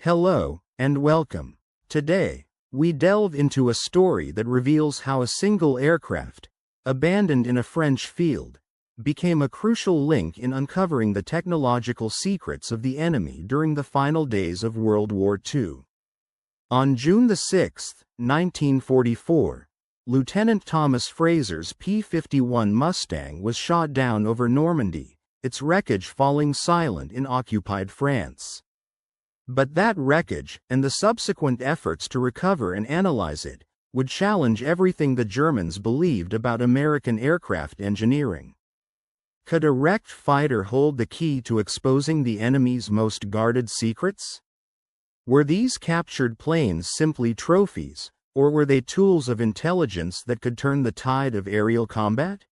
Hello, and welcome. Today, we delve into a story that reveals how a single aircraft, abandoned in a French field, became a crucial link in uncovering the technological secrets of the enemy during the final days of World War II. On June 6, 1944, Lieutenant Thomas Fraser's P-51 Mustang was shot down over Normandy, its wreckage falling silent in occupied France. But that wreckage, and the subsequent efforts to recover and analyze it, would challenge everything the Germans believed about American aircraft engineering. Could a wrecked fighter hold the key to exposing the enemy's most guarded secrets? Were these captured planes simply trophies, or were they tools of intelligence that could turn the tide of aerial combat?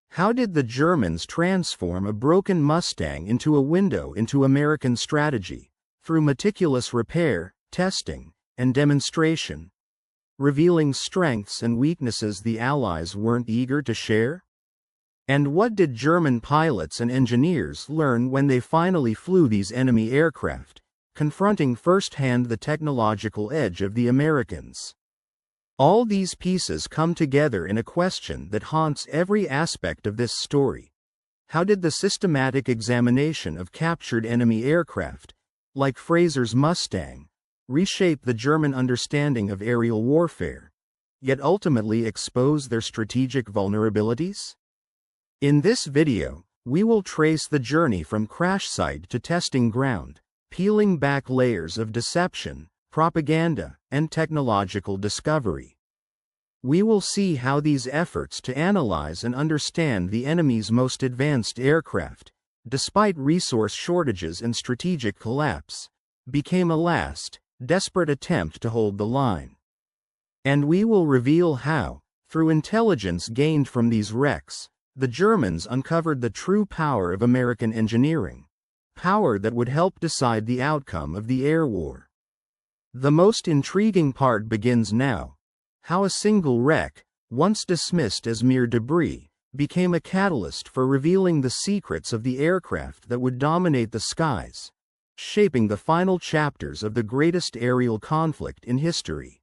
How did the Germans transform a broken Mustang into a window into American strategy, through meticulous repair, testing, and demonstration, revealing strengths and weaknesses the Allies weren't eager to share? And what did German pilots and engineers learn when they finally flew these enemy aircraft, confronting firsthand the technological edge of the Americans? All these pieces come together in a question that haunts every aspect of this story. How did the systematic examination of captured enemy aircraft, like Fraser's Mustang, reshape the German understanding of aerial warfare, yet ultimately expose their strategic vulnerabilities? In this video, we will trace the journey from crash site to testing ground, peeling back layers of deception, propaganda, and technological discovery. We will see how these efforts to analyze and understand the enemy's most advanced aircraft, despite resource shortages and strategic collapse, became a last, desperate attempt to hold the line. And we will reveal how, through intelligence gained from these wrecks, the Germans uncovered the true power of American engineering, power that would help decide the outcome of the air war. The most intriguing part begins now: how a single wreck, once dismissed as mere debris, became a catalyst for revealing the secrets of the aircraft that would dominate the skies, shaping the final chapters of the greatest aerial conflict in history.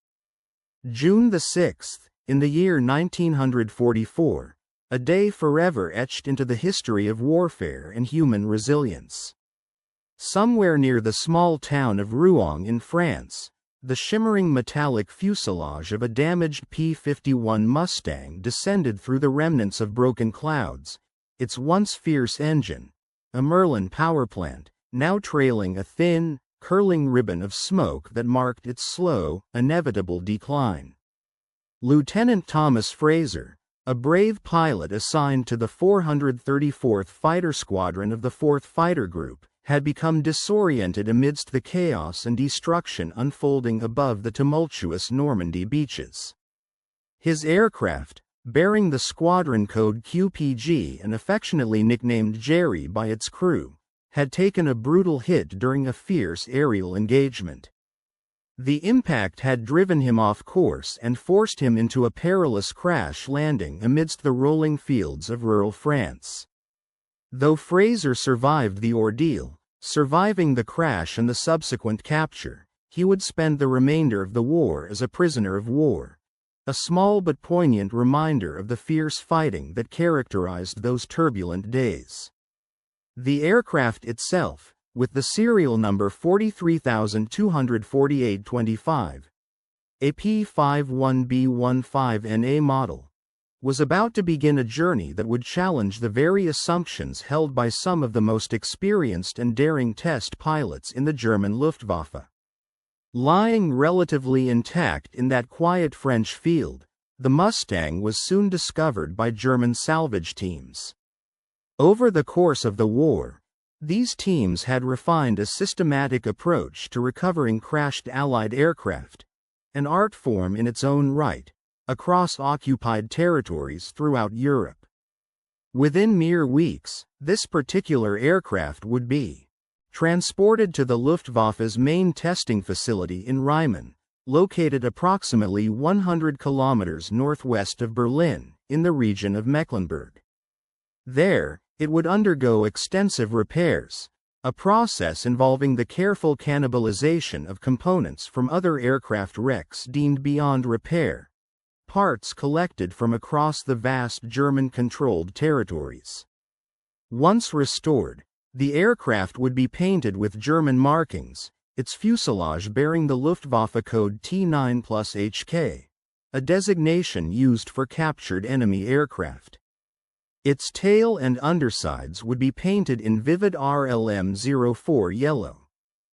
June 6th, in the year 1944, a day forever etched into the history of warfare and human resilience. Somewhere near the small town of Rouen in France, the shimmering metallic fuselage of a damaged P-51 Mustang descended through the remnants of broken clouds, its once fierce engine, a Merlin power plant, now trailing a thin, curling ribbon of smoke that marked its slow, inevitable decline. Lieutenant Thomas Fraser, a brave pilot assigned to the 434th Fighter Squadron of the 4th Fighter Group, had become disoriented amidst the chaos and destruction unfolding above the tumultuous Normandy beaches. His aircraft, bearing the squadron code QPG and affectionately nicknamed Jerry by its crew, had taken a brutal hit during a fierce aerial engagement. The impact had driven him off course and forced him into a perilous crash landing amidst the rolling fields of rural France. Though Fraser survived the ordeal, surviving the crash and the subsequent capture, he would spend the remainder of the war as a prisoner of war, a small but poignant reminder of the fierce fighting that characterized those turbulent days. The aircraft itself, with the serial number 43248-25, a P-51B15NA model, was about to begin a journey that would challenge the very assumptions held by some of the most experienced and daring test pilots in the German Luftwaffe. Lying relatively intact in that quiet French field, the Mustang was soon discovered by German salvage teams. Over the course of the war, these teams had refined a systematic approach to recovering crashed Allied aircraft, an art form in its own right, across occupied territories throughout Europe. Within mere weeks, this particular aircraft would be transported to the Luftwaffe's main testing facility in Riemen, located approximately 100 kilometers northwest of Berlin, in the region of Mecklenburg. There, it would undergo extensive repairs, a process involving the careful cannibalization of components from other aircraft wrecks deemed beyond repair, parts collected from across the vast German-controlled territories. Once restored, the aircraft would be painted with German markings, its fuselage bearing the Luftwaffe code T9+HK, a designation used for captured enemy aircraft. Its tail and undersides would be painted in vivid RLM-04 yellow,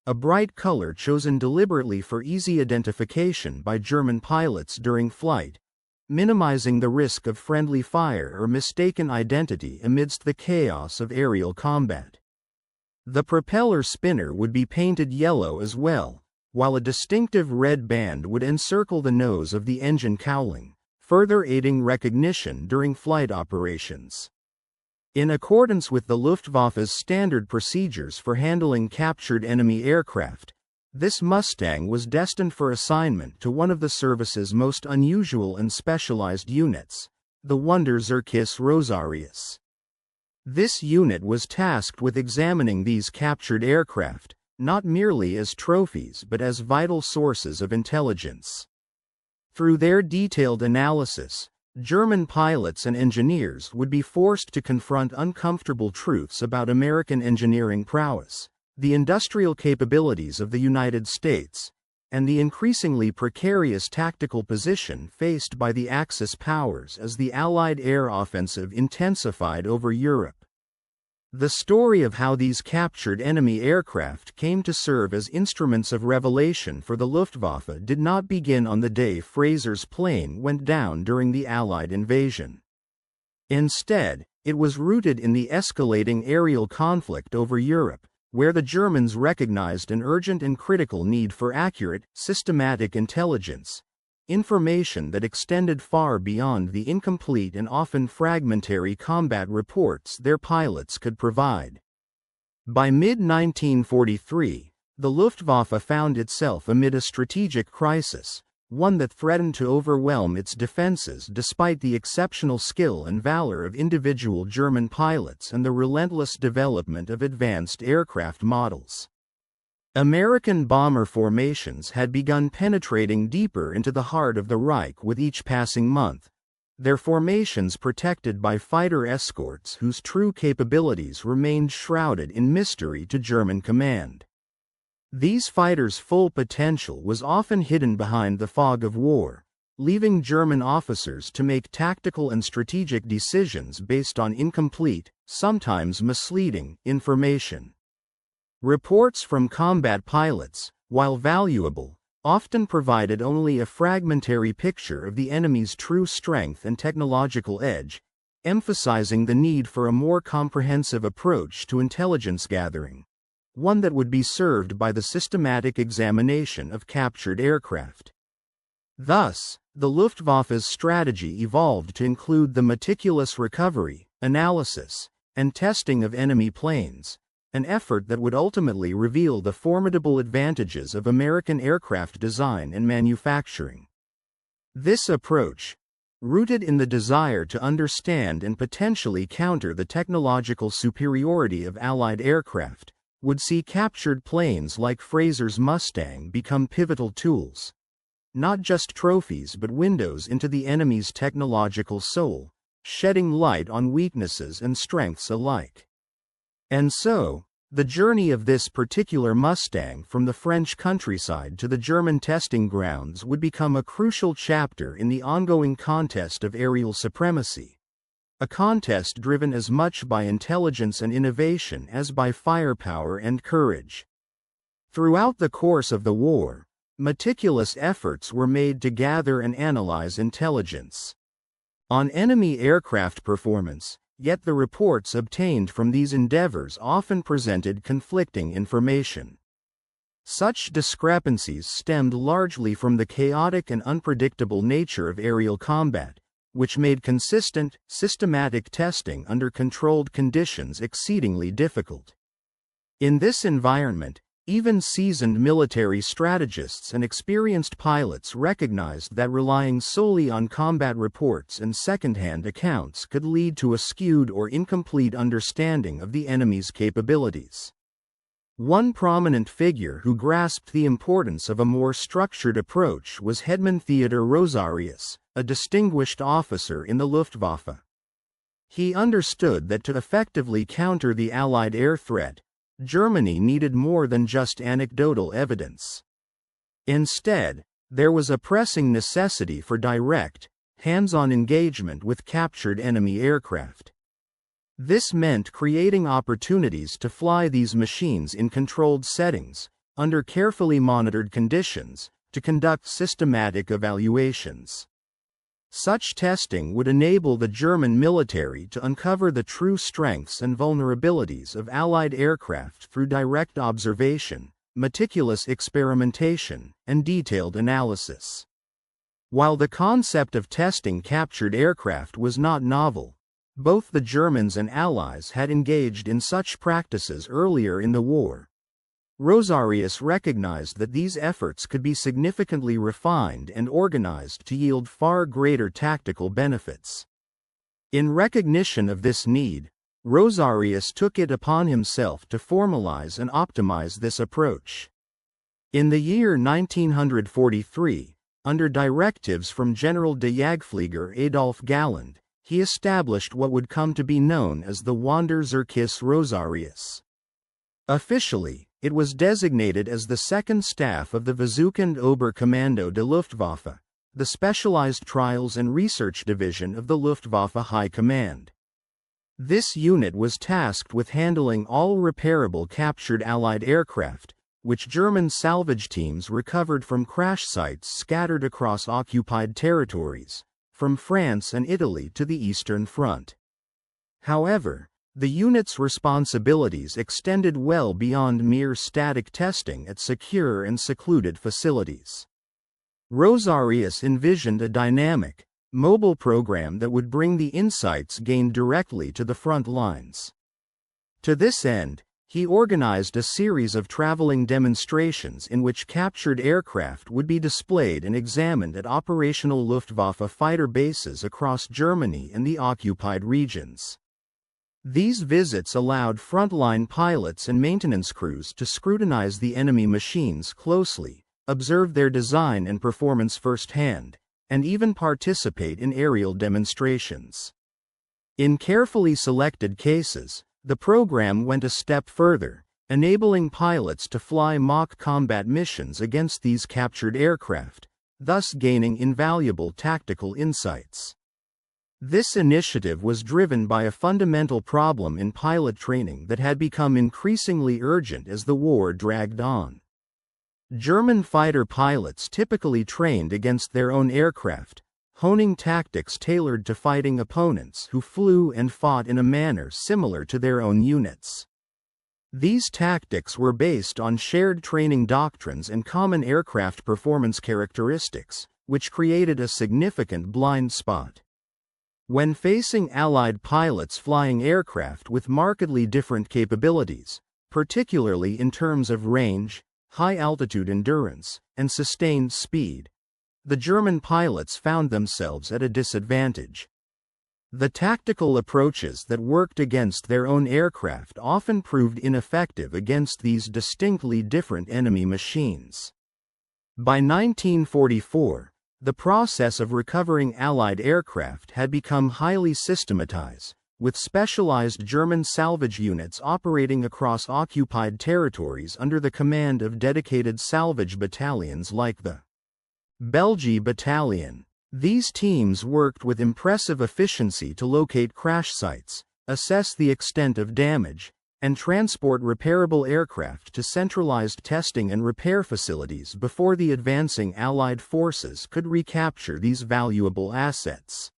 a bright color chosen deliberately for easy identification by German pilots during flight, minimizing the risk of friendly fire or mistaken identity amidst the chaos of aerial combat. The propeller spinner would be painted yellow as well, while a distinctive red band would encircle the nose of the engine cowling, further aiding recognition during flight operations. In accordance with the Luftwaffe's standard procedures for handling captured enemy aircraft, this Mustang was destined for assignment to one of the service's most unusual and specialized units, the Wonder Zirkus Rosarius. This unit was tasked with examining these captured aircraft, not merely as trophies but as vital sources of intelligence. Through their detailed analysis, German pilots and engineers would be forced to confront uncomfortable truths about American engineering prowess, the industrial capabilities of the United States, and the increasingly precarious tactical position faced by the Axis powers as the Allied air offensive intensified over Europe. The story of how these captured enemy aircraft came to serve as instruments of revelation for the Luftwaffe did not begin on the day Fraser's plane went down during the Allied invasion. Instead, it was rooted in the escalating aerial conflict over Europe, where the Germans recognized an urgent and critical need for accurate, systematic intelligence, information that extended far beyond the incomplete and often fragmentary combat reports their pilots could provide. By mid-1943, the Luftwaffe found itself amid a strategic crisis, one that threatened to overwhelm its defenses despite the exceptional skill and valor of individual German pilots and the relentless development of advanced aircraft models. American bomber formations had begun penetrating deeper into the heart of the Reich with each passing month, their formations protected by fighter escorts whose true capabilities remained shrouded in mystery to German command. These fighters' full potential was often hidden behind the fog of war, leaving German officers to make tactical and strategic decisions based on incomplete, sometimes misleading, information. Reports from combat pilots, while valuable, often provided only a fragmentary picture of the enemy's true strength and technological edge, emphasizing the need for a more comprehensive approach to intelligence gathering, one that would be served by the systematic examination of captured aircraft. Thus, the Luftwaffe's strategy evolved to include the meticulous recovery, analysis, and testing of enemy planes, an effort that would ultimately reveal the formidable advantages of American aircraft design and manufacturing. This approach, rooted in the desire to understand and potentially counter the technological superiority of Allied aircraft, would see captured planes like Fraser's Mustang become pivotal tools, not just trophies but windows into the enemy's technological soul, shedding light on weaknesses and strengths alike. And so, the journey of this particular Mustang from the French countryside to the German testing grounds would become a crucial chapter in the ongoing contest of aerial supremacy, a contest driven as much by intelligence and innovation as by firepower and courage. Throughout the course of the war, meticulous efforts were made to gather and analyze intelligence on enemy aircraft performance, yet the reports obtained from these endeavors often presented conflicting information. Such discrepancies stemmed largely from the chaotic and unpredictable nature of aerial combat, which made consistent, systematic testing under controlled conditions exceedingly difficult. In this environment, even seasoned military strategists and experienced pilots recognized that relying solely on combat reports and second-hand accounts could lead to a skewed or incomplete understanding of the enemy's capabilities. One prominent figure who grasped the importance of a more structured approach was Hetman Theodor Rosarius, a distinguished officer in the Luftwaffe. He understood that to effectively counter the Allied air threat, Germany needed more than just anecdotal evidence. Instead, there was a pressing necessity for direct, hands-on engagement with captured enemy aircraft. This meant creating opportunities to fly these machines in controlled settings, under carefully monitored conditions, to conduct systematic evaluations. Such testing would enable the German military to uncover the true strengths and vulnerabilities of Allied aircraft through direct observation, meticulous experimentation, and detailed analysis. While the concept of testing captured aircraft was not novel, both the Germans and Allies had engaged in such practices earlier in the war. Rosarius recognized that these efforts could be significantly refined and organized to yield far greater tactical benefits. In recognition of this need, Rosarius took it upon himself to formalize and optimize this approach. In the year 1943, under directives from General de Jagdflieger Adolf Galland, he established what would come to be known as the Zirkus Rosarius. Officially, it was designated as the second staff of the Versuchende Oberkommando der Luftwaffe, the specialized trials and research division of the Luftwaffe High Command. This unit was tasked with handling all repairable captured Allied aircraft, which German salvage teams recovered from crash sites scattered across occupied territories, from France and Italy to the Eastern Front. However, the unit's responsibilities extended well beyond mere static testing at secure and secluded facilities. Rosarius envisioned a dynamic, mobile program that would bring the insights gained directly to the front lines. To this end, he organized a series of traveling demonstrations in which captured aircraft would be displayed and examined at operational Luftwaffe fighter bases across Germany and the occupied regions. These visits allowed frontline pilots and maintenance crews to scrutinize the enemy machines closely, observe their design and performance firsthand, and even participate in aerial demonstrations. In carefully selected cases, the program went a step further, enabling pilots to fly mock combat missions against these captured aircraft, thus gaining invaluable tactical insights. This initiative was driven by a fundamental problem in pilot training that had become increasingly urgent as the war dragged on. German fighter pilots typically trained against their own aircraft, honing tactics tailored to fighting opponents who flew and fought in a manner similar to their own units. These tactics were based on shared training doctrines and common aircraft performance characteristics, which created a significant blind spot. When facing Allied pilots flying aircraft with markedly different capabilities, particularly in terms of range, high-altitude endurance, and sustained speed, the German pilots found themselves at a disadvantage. The tactical approaches that worked against their own aircraft often proved ineffective against these distinctly different enemy machines. By 1944, the process of recovering Allied aircraft had become highly systematized, with specialized German salvage units operating across occupied territories under the command of dedicated salvage battalions like the Belgian Battalion. These teams worked with impressive efficiency to locate crash sites, assess the extent of damage, and transport repairable aircraft to centralized testing and repair facilities before the advancing Allied forces could recapture these valuable assets.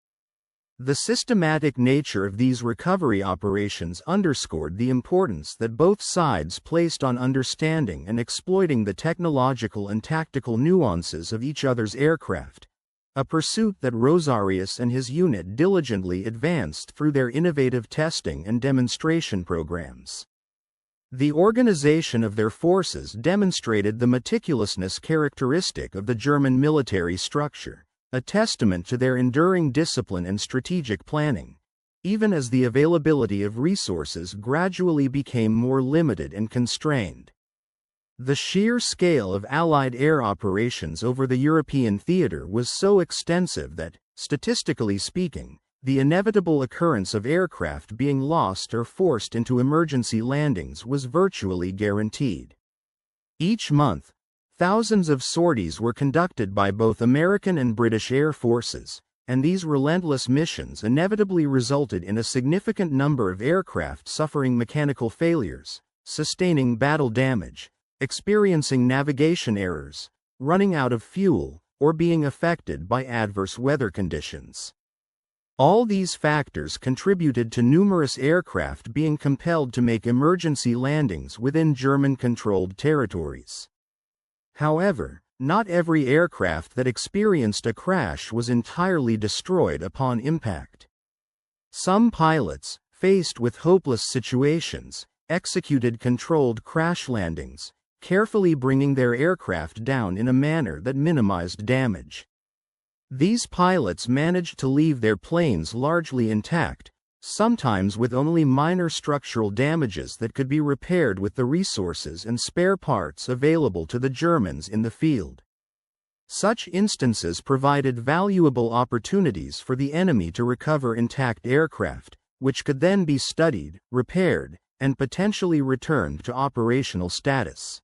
The systematic nature of these recovery operations underscored the importance that both sides placed on understanding and exploiting the technological and tactical nuances of each other's aircraft, a pursuit that Rosarius and his unit diligently advanced through their innovative testing and demonstration programs. The organization of their forces demonstrated the meticulousness characteristic of the German military structure, a testament to their enduring discipline and strategic planning, even as the availability of resources gradually became more limited and constrained. The sheer scale of Allied air operations over the European theater was so extensive that, statistically speaking, the inevitable occurrence of aircraft being lost or forced into emergency landings was virtually guaranteed. Each month, thousands of sorties were conducted by both American and British air forces, and these relentless missions inevitably resulted in a significant number of aircraft suffering mechanical failures, sustaining battle damage, experiencing navigation errors, running out of fuel, or being affected by adverse weather conditions. All these factors contributed to numerous aircraft being compelled to make emergency landings within German-controlled territories. However, not every aircraft that experienced a crash was entirely destroyed upon impact. Some pilots, faced with hopeless situations, executed controlled crash landings, carefully bringing their aircraft down in a manner that minimized damage. These pilots managed to leave their planes largely intact, sometimes with only minor structural damages that could be repaired with the resources and spare parts available to the Germans in the field. Such instances provided valuable opportunities for the enemy to recover intact aircraft, which could then be studied, repaired, and potentially returned to operational status.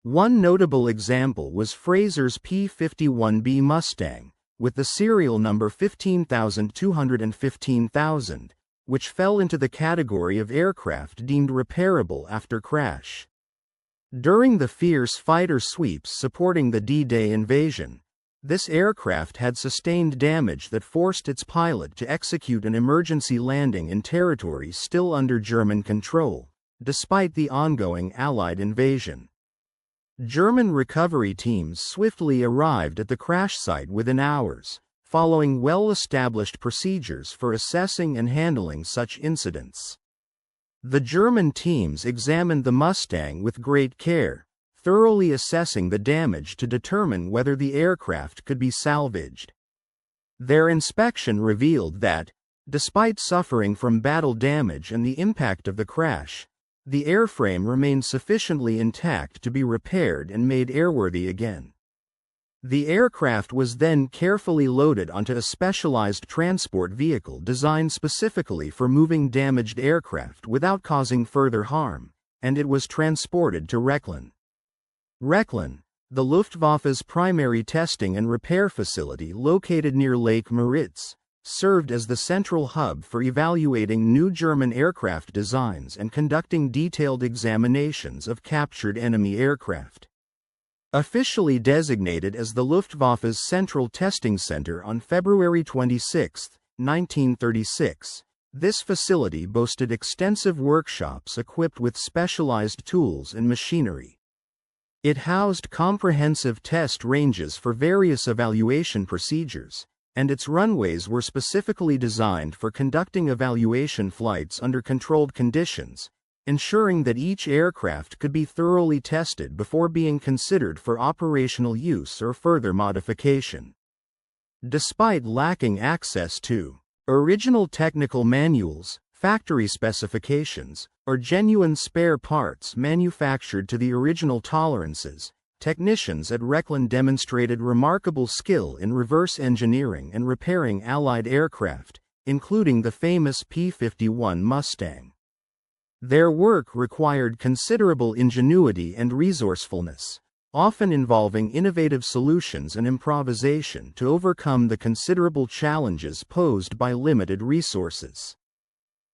One notable example was Fraser's P-51 Mustang, with the serial number 15,215,000, which fell into the category of aircraft deemed repairable after crash. During the fierce fighter sweeps supporting the D-Day invasion, this aircraft had sustained damage that forced its pilot to execute an emergency landing in territory still under German control, despite the ongoing Allied invasion. German recovery teams swiftly arrived at the crash site within hours, following well-established procedures for assessing and handling such incidents. The German teams examined the Mustang with great care, thoroughly assessing the damage to determine whether the aircraft could be salvaged. Their inspection revealed that, despite suffering from battle damage and the impact of the crash, the airframe remained sufficiently intact to be repaired and made airworthy again. The aircraft was then carefully loaded onto a specialized transport vehicle designed specifically for moving damaged aircraft without causing further harm, and it was transported to Rechlin. Rechlin, the Luftwaffe's primary testing and repair facility located near Lake Moritz, served as the central hub for evaluating new German aircraft designs and conducting detailed examinations of captured enemy aircraft. Officially designated as the Luftwaffe's Central Testing Center on February 26, 1936, this facility boasted extensive workshops equipped with specialized tools and machinery. It housed comprehensive test ranges for various evaluation procedures, and its runways were specifically designed for conducting evaluation flights under controlled conditions, ensuring that each aircraft could be thoroughly tested before being considered for operational use or further modification. Despite lacking access to original technical manuals, factory specifications, or genuine spare parts manufactured to the original tolerances, technicians at Rechlin demonstrated remarkable skill in reverse engineering and repairing Allied aircraft, including the famous P-51 Mustang. Their work required considerable ingenuity and resourcefulness, often involving innovative solutions and improvisation to overcome the considerable challenges posed by limited resources.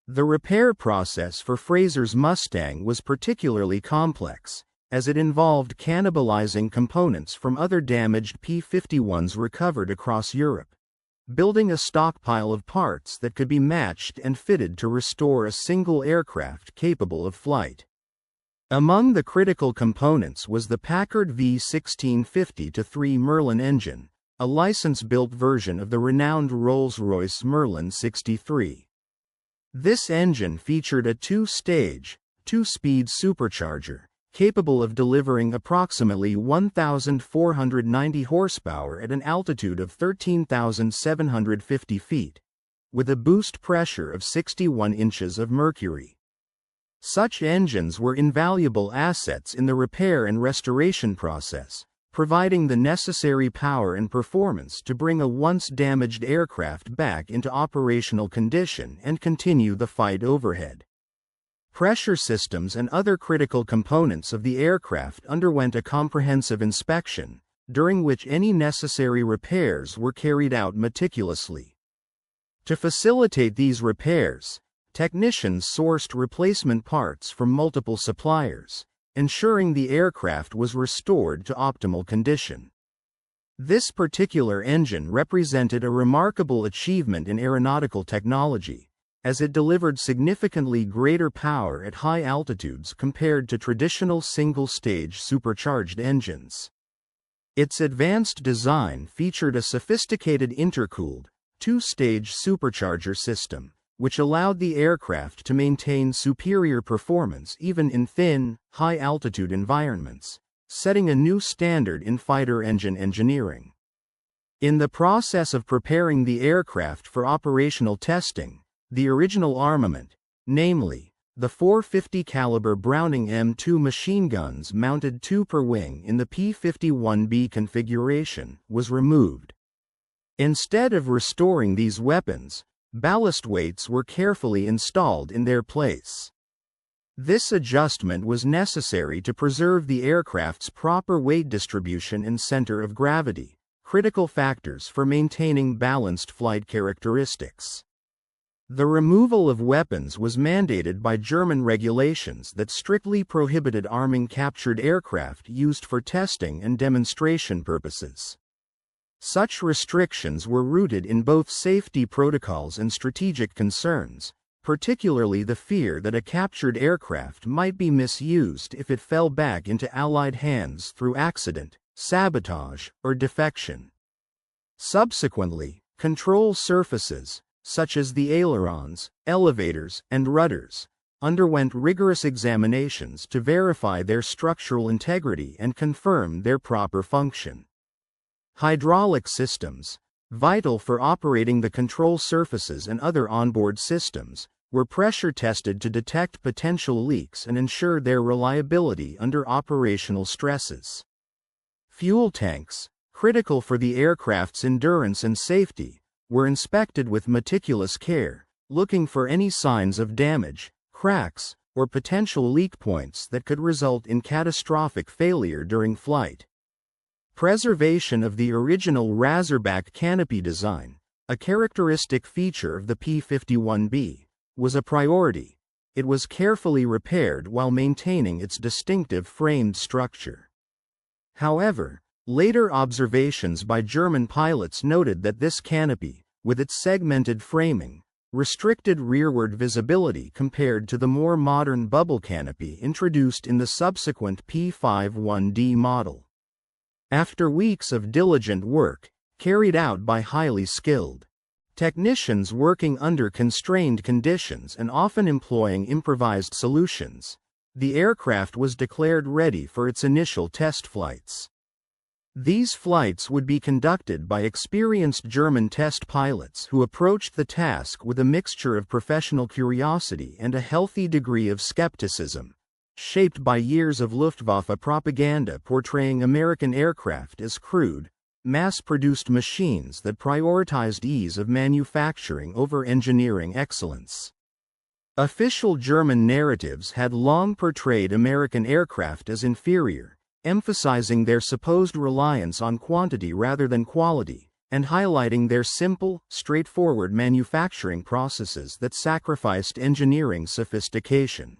The repair process for Fraser's Mustang was particularly complex, as it involved cannibalizing components from other damaged P-51s recovered across Europe, building a stockpile of parts that could be matched and fitted to restore a single aircraft capable of flight. Among the critical components was the Packard V1650-3 Merlin engine, a license-built version of the renowned Rolls-Royce Merlin 63. This engine featured a two-stage, two-speed supercharger, capable of delivering approximately 1,490 horsepower at an altitude of 13,750 feet, with a boost pressure of 61 inches of mercury. Such engines were invaluable assets in the repair and restoration process, providing the necessary power and performance to bring a once damaged aircraft back into operational condition and continue the fight overhead. Pressure systems and other critical components of the aircraft underwent a comprehensive inspection, during which any necessary repairs were carried out meticulously. To facilitate these repairs, technicians sourced replacement parts from multiple suppliers, ensuring the aircraft was restored to optimal condition. This particular engine represented a remarkable achievement in aeronautical technology, as it delivered significantly greater power at high altitudes compared to traditional single-stage supercharged engines. Its advanced design featured a sophisticated intercooled, two-stage supercharger system, which allowed the aircraft to maintain superior performance even in thin, high-altitude environments, setting a new standard in fighter engine engineering. In the process of preparing the aircraft for operational testing, the original armament, namely, the 450 caliber Browning M2 machine guns mounted 2 per wing in the P-51B configuration, was removed. Instead of restoring these weapons, ballast weights were carefully installed in their place. This adjustment was necessary to preserve the aircraft's proper weight distribution and center of gravity, critical factors for maintaining balanced flight characteristics. The removal of weapons was mandated by German regulations that strictly prohibited arming captured aircraft used for testing and demonstration purposes. Such restrictions were rooted in both safety protocols and strategic concerns, particularly the fear that a captured aircraft might be misused if it fell back into Allied hands through accident, sabotage, or defection. Subsequently, control surfaces, such as the ailerons, elevators, and rudders, underwent rigorous examinations to verify their structural integrity and confirm their proper function. Hydraulic systems, vital for operating the control surfaces and other onboard systems, were pressure tested to detect potential leaks and ensure their reliability under operational stresses. Fuel tanks, critical for the aircraft's endurance and safety, were inspected with meticulous care, looking for any signs of damage, cracks, or potential leak points that could result in catastrophic failure during flight. Preservation of the original Razorback canopy design, a characteristic feature of the P-51B, was a priority. It was carefully repaired while maintaining its distinctive framed structure. However, later observations by German pilots noted that this canopy, with its segmented framing, restricted rearward visibility compared to the more modern bubble canopy introduced in the subsequent P-51D model. After weeks of diligent work, carried out by highly skilled technicians working under constrained conditions and often employing improvised solutions, the aircraft was declared ready for its initial test flights. These flights would be conducted by experienced German test pilots who approached the task with a mixture of professional curiosity and a healthy degree of skepticism, shaped by years of Luftwaffe propaganda portraying American aircraft as crude, mass-produced machines that prioritized ease of manufacturing over engineering excellence. Official German narratives had long portrayed American aircraft as inferior, emphasizing their supposed reliance on quantity rather than quality, and highlighting their simple, straightforward manufacturing processes that sacrificed engineering sophistication.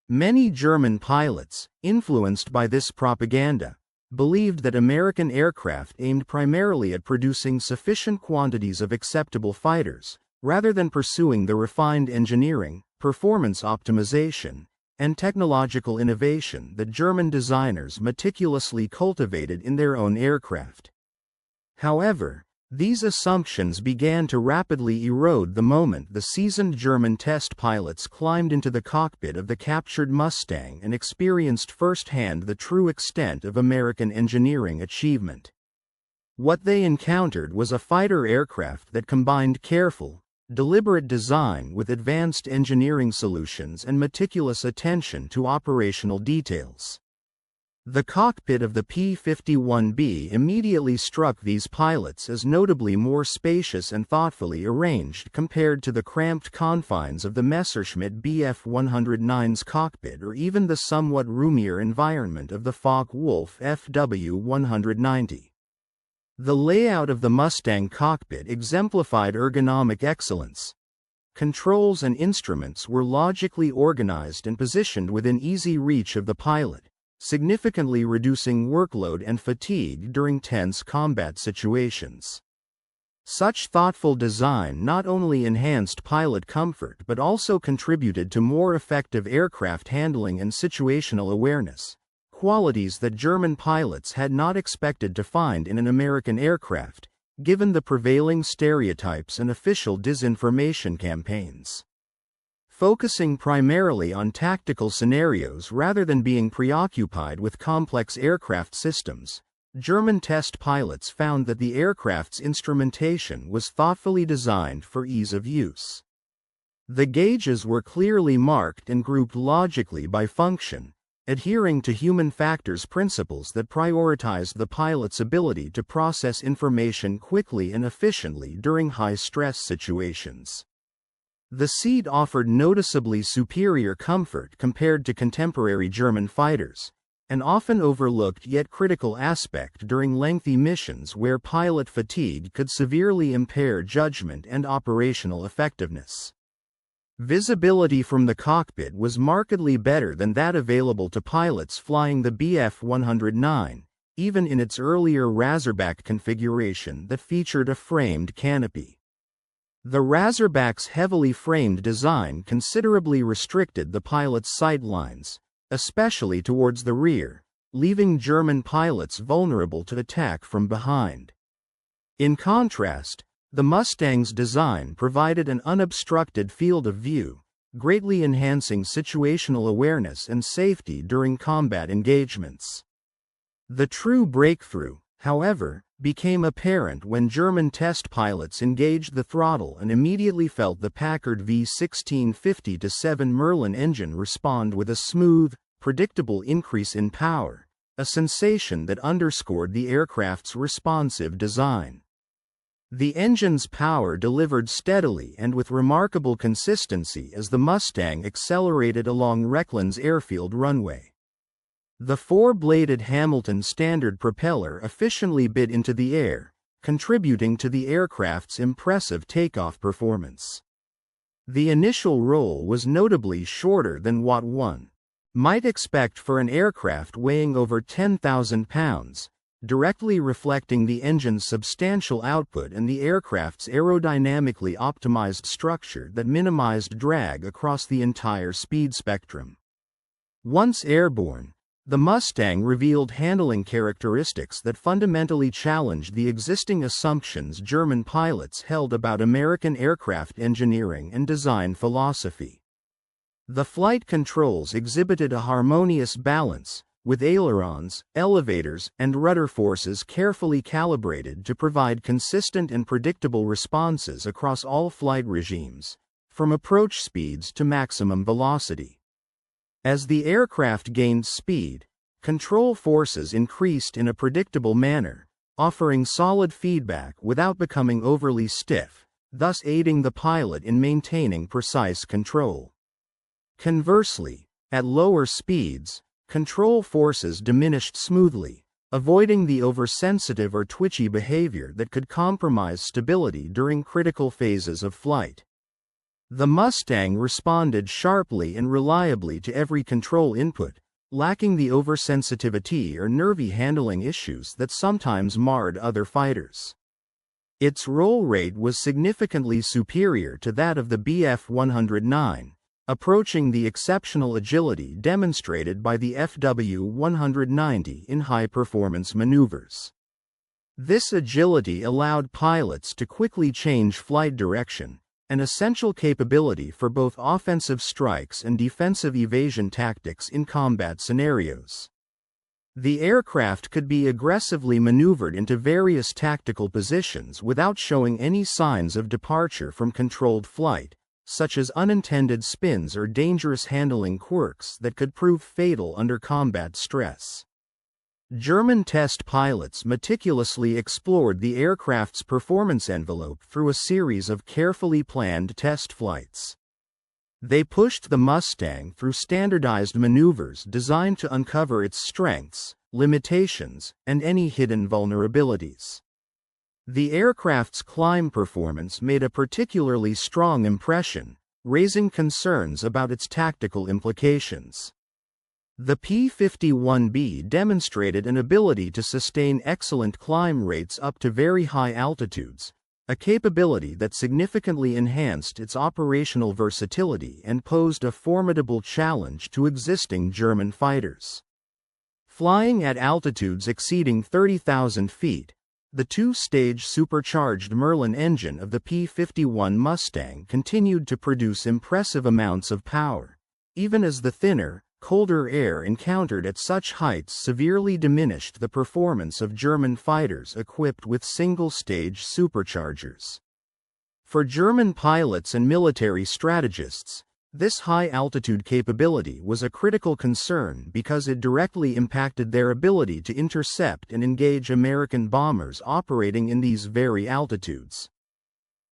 Many German pilots, influenced by this propaganda, believed that American aircraft aimed primarily at producing sufficient quantities of acceptable fighters, rather than pursuing the refined engineering, performance optimization, and technological innovation that German designers meticulously cultivated in their own aircraft. However, these assumptions began to rapidly erode the moment the seasoned German test pilots climbed into the cockpit of the captured Mustang and experienced firsthand the true extent of American engineering achievement. What they encountered was a fighter aircraft that combined careful, deliberate design with advanced engineering solutions and meticulous attention to operational details. The cockpit of the P-51B immediately struck these pilots as notably more spacious and thoughtfully arranged compared to the cramped confines of the Messerschmitt Bf-109's cockpit or even the somewhat roomier environment of the Focke-Wulf FW-190. The layout of the Mustang cockpit exemplified ergonomic excellence. Controls and instruments were logically organized and positioned within easy reach of the pilot, significantly reducing workload and fatigue during tense combat situations. Such thoughtful design not only enhanced pilot comfort but also contributed to more effective aircraft handling and situational awareness, qualities that German pilots had not expected to find in an American aircraft, given the prevailing stereotypes and official disinformation campaigns. Focusing primarily on tactical scenarios rather than being preoccupied with complex aircraft systems, German test pilots found that the aircraft's instrumentation was thoughtfully designed for ease of use. The gauges were clearly marked and grouped logically by function, adhering to human factors principles that prioritized the pilot's ability to process information quickly and efficiently during high-stress situations. The seat offered noticeably superior comfort compared to contemporary German fighters, an often overlooked yet critical aspect during lengthy missions where pilot fatigue could severely impair judgment and operational effectiveness. Visibility from the cockpit was markedly better than that available to pilots flying the Bf-109, even in its earlier Razorback configuration that featured a framed canopy. The Razorback's heavily framed design considerably restricted the pilot's sight lines, especially towards the rear, leaving German pilots vulnerable to attack from behind. In contrast, the Mustang's design provided an unobstructed field of view, greatly enhancing situational awareness and safety during combat engagements. The true breakthrough, however, became apparent when German test pilots engaged the throttle and immediately felt the Packard V1650-7 Merlin engine respond with a smooth, predictable increase in power, a sensation that underscored the aircraft's responsive design. The engine's power delivered steadily and with remarkable consistency as the Mustang accelerated along Recklin's airfield runway. The four-bladed Hamilton standard propeller efficiently bit into the air, contributing to the aircraft's impressive takeoff performance. The initial roll was notably shorter than what one might expect for an aircraft weighing over 10,000 pounds, directly reflecting the engine's substantial output and the aircraft's aerodynamically optimized structure that minimized drag across the entire speed spectrum. Once airborne, the Mustang revealed handling characteristics that fundamentally challenged the existing assumptions German pilots held about American aircraft engineering and design philosophy. The flight controls exhibited a harmonious balance, with ailerons, elevators, and rudder forces carefully calibrated to provide consistent and predictable responses across all flight regimes, from approach speeds to maximum velocity. As the aircraft gained speed, control forces increased in a predictable manner, offering solid feedback without becoming overly stiff, thus aiding the pilot in maintaining precise control. Conversely, at lower speeds, control forces diminished smoothly, avoiding the oversensitive or twitchy behavior that could compromise stability during critical phases of flight. The Mustang responded sharply and reliably to every control input, lacking the oversensitivity or nervy handling issues that sometimes marred other fighters. Its roll rate was significantly superior to that of the Bf-109, approaching the exceptional agility demonstrated by the FW-190 in high-performance maneuvers. This agility allowed pilots to quickly change flight direction, an essential capability for both offensive strikes and defensive evasion tactics in combat scenarios. The aircraft could be aggressively maneuvered into various tactical positions without showing any signs of departure from controlled flight, such as unintended spins or dangerous handling quirks that could prove fatal under combat stress. German test pilots meticulously explored the aircraft's performance envelope through a series of carefully planned test flights. They pushed the Mustang through standardized maneuvers designed to uncover its strengths, limitations, and any hidden vulnerabilities. The aircraft's climb performance made a particularly strong impression, raising concerns about its tactical implications. The P-51B demonstrated an ability to sustain excellent climb rates up to very high altitudes, a capability that significantly enhanced its operational versatility and posed a formidable challenge to existing German fighters. Flying at altitudes exceeding 30,000 feet, the two-stage supercharged Merlin engine of the P-51 Mustang continued to produce impressive amounts of power, even as the thinner, colder air encountered at such heights severely diminished the performance of German fighters equipped with single-stage superchargers. For German pilots and military strategists, this high-altitude capability was a critical concern because it directly impacted their ability to intercept and engage American bombers operating in these very altitudes.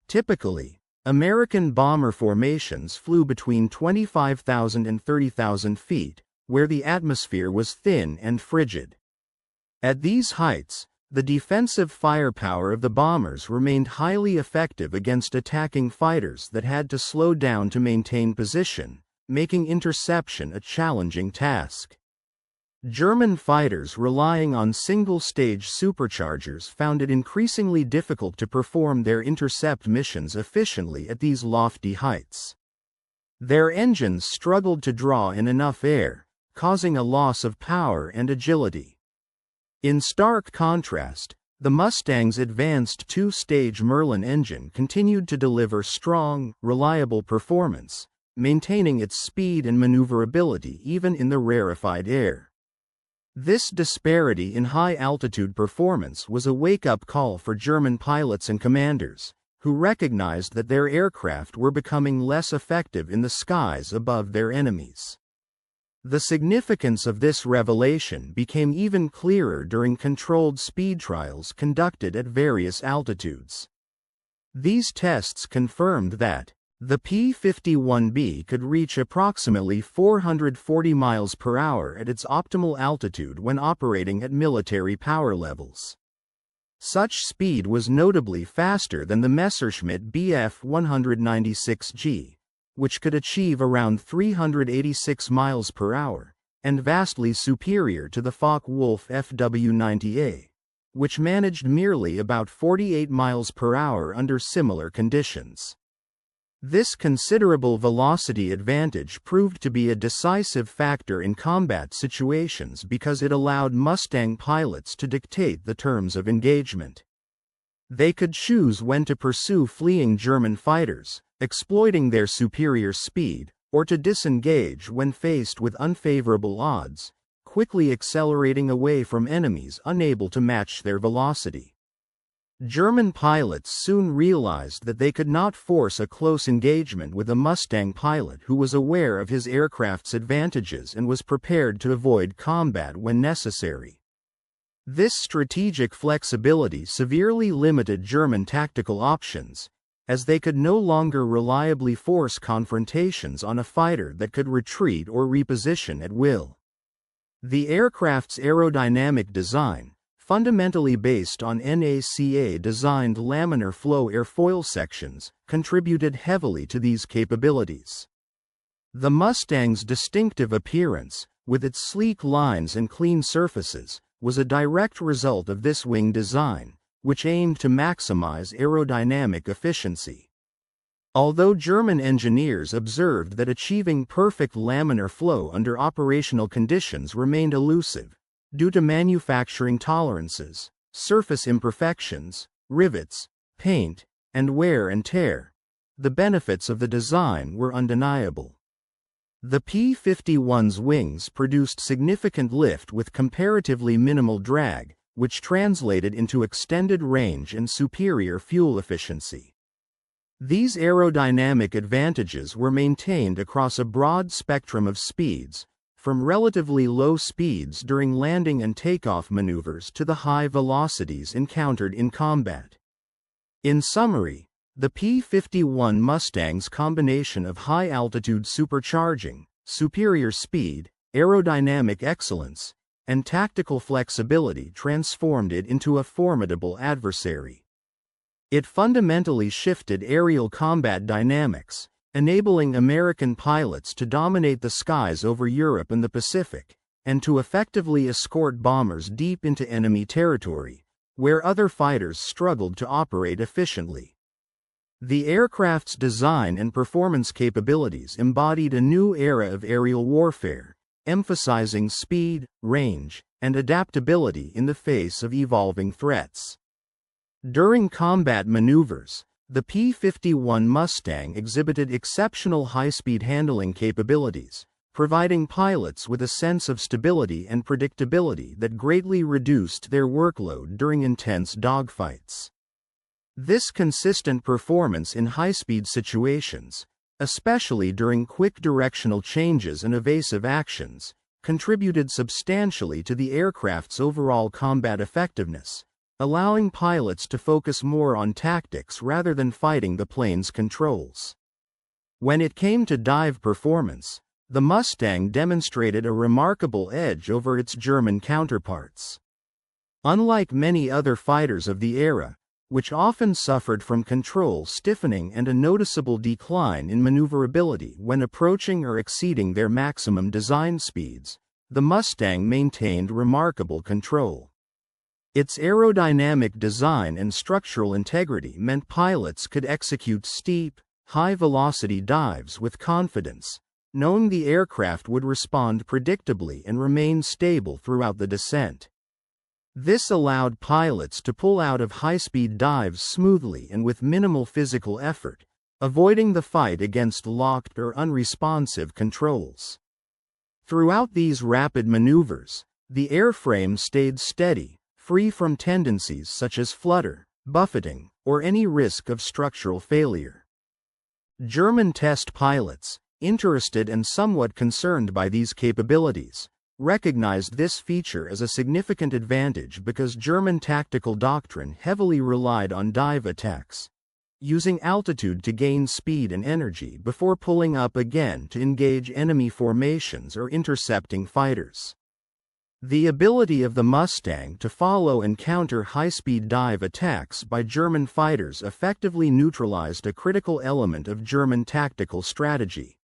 Typically, American bomber formations flew between 25,000 and 30,000 feet, where the atmosphere was thin and frigid. At these heights, the defensive firepower of the bombers remained highly effective against attacking fighters that had to slow down to maintain position, making interception a challenging task. German fighters relying on single-stage superchargers found it increasingly difficult to perform their intercept missions efficiently at these lofty heights. Their engines struggled to draw in enough air, causing a loss of power and agility. In stark contrast, the Mustang's advanced two-stage Merlin engine continued to deliver strong, reliable performance, maintaining its speed and maneuverability even in the rarefied air. This disparity in high-altitude performance was a wake-up call for German pilots and commanders, who recognized that their aircraft were becoming less effective in the skies above their enemies. The significance of this revelation became even clearer during controlled speed trials conducted at various altitudes. These tests confirmed that the P-51B could reach approximately 440 miles per hour at its optimal altitude when operating at military power levels. Such speed was notably faster than the Messerschmitt Bf 196G, which could achieve around 386 miles per hour, and vastly superior to the Focke-Wulf FW90A, which managed merely about 48 miles per hour under similar conditions. This considerable velocity advantage proved to be a decisive factor in combat situations because it allowed Mustang pilots to dictate the terms of engagement. They could choose when to pursue fleeing German fighters, exploiting their superior speed, or to disengage when faced with unfavorable odds, quickly accelerating away from enemies unable to match their velocity. German pilots soon realized that they could not force a close engagement with a Mustang pilot who was aware of his aircraft's advantages and was prepared to avoid combat when necessary. This strategic flexibility severely limited German tactical options, as they could no longer reliably force confrontations on a fighter that could retreat or reposition at will. The aircraft's aerodynamic design, fundamentally based on NACA-designed laminar flow airfoil sections, contributed heavily to these capabilities. The Mustang's distinctive appearance, with its sleek lines and clean surfaces, was a direct result of this wing design, which aimed to maximize aerodynamic efficiency. Although German engineers observed that achieving perfect laminar flow under operational conditions remained elusive, due to manufacturing tolerances, surface imperfections, rivets, paint, and wear and tear, the benefits of the design were undeniable. The P-51's wings produced significant lift with comparatively minimal drag, which translated into extended range and superior fuel efficiency. These aerodynamic advantages were maintained across a broad spectrum of speeds, from relatively low speeds during landing and takeoff maneuvers to the high velocities encountered in combat. In summary, the P-51 Mustang's combination of high-altitude supercharging, superior speed, aerodynamic excellence, and tactical flexibility transformed it into a formidable adversary. It fundamentally shifted aerial combat dynamics, enabling American pilots to dominate the skies over Europe and the Pacific, and to effectively escort bombers deep into enemy territory, where other fighters struggled to operate efficiently. The aircraft's design and performance capabilities embodied a new era of aerial warfare, emphasizing speed, range, and adaptability in the face of evolving threats. During combat maneuvers, the P-51 Mustang exhibited exceptional high-speed handling capabilities, providing pilots with a sense of stability and predictability that greatly reduced their workload during intense dogfights. This consistent performance in high-speed situations, especially during quick directional changes and evasive actions, contributed substantially to the aircraft's overall combat effectiveness, allowing pilots to focus more on tactics rather than fighting the plane's controls. When it came to dive performance, the Mustang demonstrated a remarkable edge over its German counterparts. Unlike many other fighters of the era, which often suffered from control stiffening and a noticeable decline in maneuverability when approaching or exceeding their maximum design speeds, the Mustang maintained remarkable control. Its aerodynamic design and structural integrity meant pilots could execute steep, high-velocity dives with confidence, knowing the aircraft would respond predictably and remain stable throughout the descent. This allowed pilots to pull out of high-speed dives smoothly and with minimal physical effort, avoiding the fight against locked or unresponsive controls. Throughout these rapid maneuvers, the airframe stayed steady, free from tendencies such as flutter, buffeting, or any risk of structural failure. German test pilots, interested and somewhat concerned by these capabilities, recognized this feature as a significant advantage because German tactical doctrine heavily relied on dive attacks, using altitude to gain speed and energy before pulling up again to engage enemy formations or intercepting fighters. The ability of the Mustang to follow and counter high-speed dive attacks by German fighters effectively neutralized a critical element of German tactical strategy.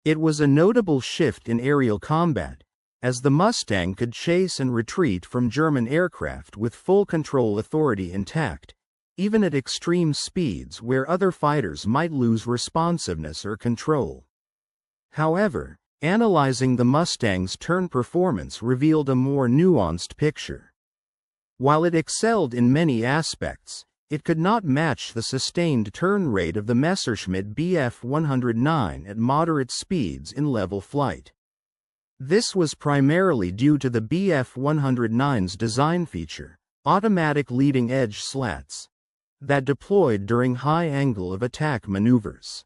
It was a notable shift in aerial combat, as the Mustang could chase and retreat from German aircraft with full control authority intact, even at extreme speeds where other fighters might lose responsiveness or control. However, analyzing the Mustang's turn performance revealed a more nuanced picture. While it excelled in many aspects, it could not match the sustained turn rate of the Messerschmitt Bf 109 at moderate speeds in level flight. This was primarily due to the Bf 109's design feature, automatic leading-edge slats, that deployed during high angle of attack maneuvers.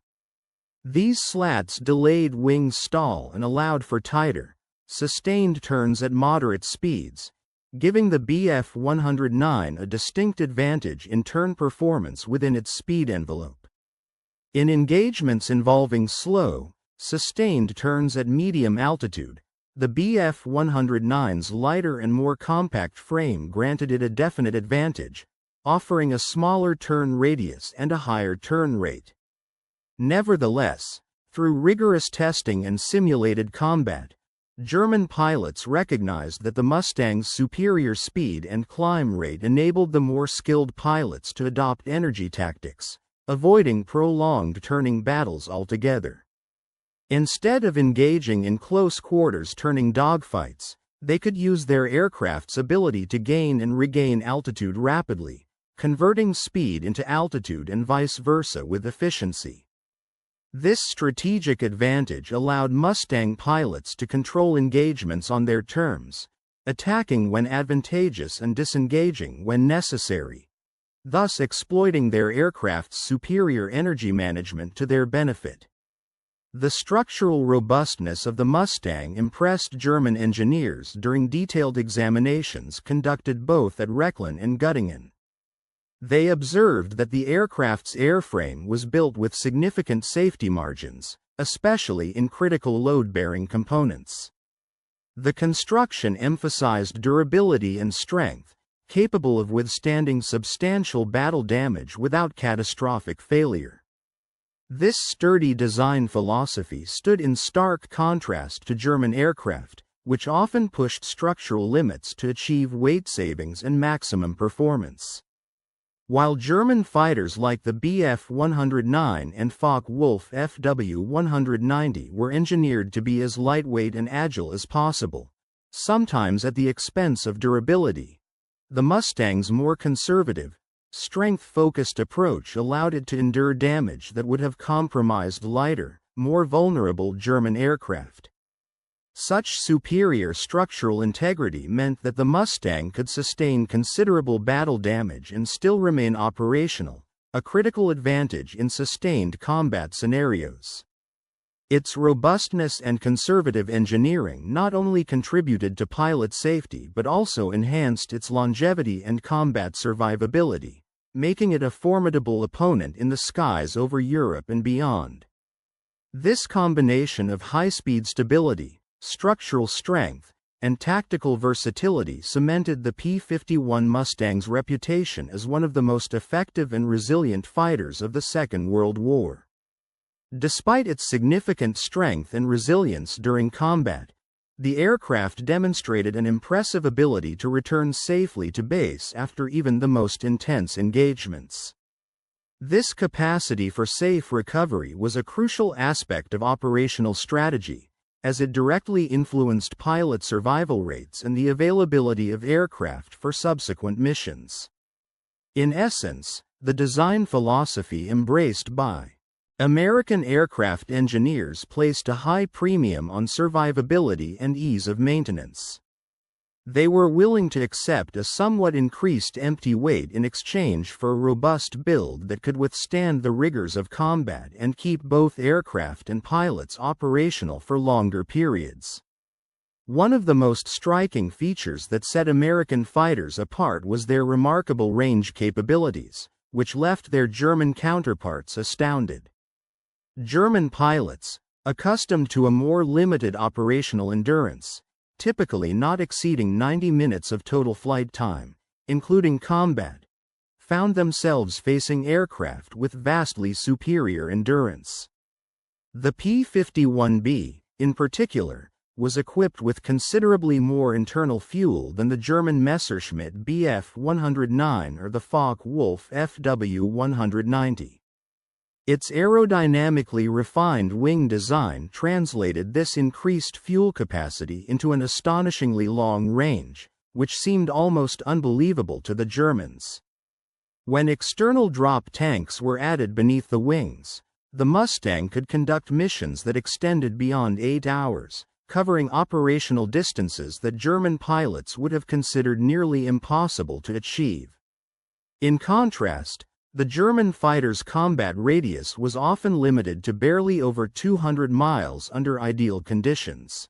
These slats delayed wing stall and allowed for tighter, sustained turns at moderate speeds, giving the Bf 109 a distinct advantage in turn performance within its speed envelope. In engagements involving slow, sustained turns at medium altitude, the Bf 109's lighter and more compact frame granted it a definite advantage, offering a smaller turn radius and a higher turn rate. Nevertheless, through rigorous testing and simulated combat, German pilots recognized that the Mustang's superior speed and climb rate enabled the more skilled pilots to adopt energy tactics, avoiding prolonged turning battles altogether. Instead of engaging in close quarters turning dogfights, they could use their aircraft's ability to gain and regain altitude rapidly, converting speed into altitude and vice versa with efficiency. This strategic advantage allowed Mustang pilots to control engagements on their terms, attacking when advantageous and disengaging when necessary, thus exploiting their aircraft's superior energy management to their benefit. The structural robustness of the Mustang impressed German engineers during detailed examinations conducted both at Rechlin and Göttingen. They observed that the aircraft's airframe was built with significant safety margins, especially in critical load-bearing components. The construction emphasized durability and strength, capable of withstanding substantial battle damage without catastrophic failure. This sturdy design philosophy stood in stark contrast to German aircraft, which often pushed structural limits to achieve weight savings and maximum performance. While German fighters like the Bf-109 and Focke-Wulf Fw-190 were engineered to be as lightweight and agile as possible, sometimes at the expense of durability, the Mustang's more conservative, strength-focused approach allowed it to endure damage that would have compromised lighter, more vulnerable German aircraft. Such superior structural integrity meant that the Mustang could sustain considerable battle damage and still remain operational, a critical advantage in sustained combat scenarios. Its robustness and conservative engineering not only contributed to pilot safety but also enhanced its longevity and combat survivability, making it a formidable opponent in the skies over Europe and beyond. This combination of high-speed stability, structural strength, and tactical versatility cemented the P-51 Mustang's reputation as one of the most effective and resilient fighters of the Second World War. Despite its significant strength and resilience during combat, the aircraft demonstrated an impressive ability to return safely to base after even the most intense engagements. This capacity for safe recovery was a crucial aspect of operational strategy, as it directly influenced pilot survival rates and the availability of aircraft for subsequent missions. In essence, the design philosophy embraced by American aircraft engineers placed a high premium on survivability and ease of maintenance. They were willing to accept a somewhat increased empty weight in exchange for a robust build that could withstand the rigors of combat and keep both aircraft and pilots operational for longer periods. One of the most striking features that set American fighters apart was their remarkable range capabilities, which left their German counterparts astounded. German pilots, accustomed to a more limited operational endurance, typically not exceeding 90 minutes of total flight time, including combat, found themselves facing aircraft with vastly superior endurance. The P-51B, in particular, was equipped with considerably more internal fuel than the German Messerschmitt Bf-109 or the Focke-Wulf Fw-190. Its aerodynamically refined wing design translated this increased fuel capacity into an astonishingly long range, which seemed almost unbelievable to the Germans. When external drop tanks were added beneath the wings, the Mustang could conduct missions that extended beyond 8 hours, covering operational distances that German pilots would have considered nearly impossible to achieve. In contrast, the German fighter's combat radius was often limited to barely over 200 miles under ideal conditions.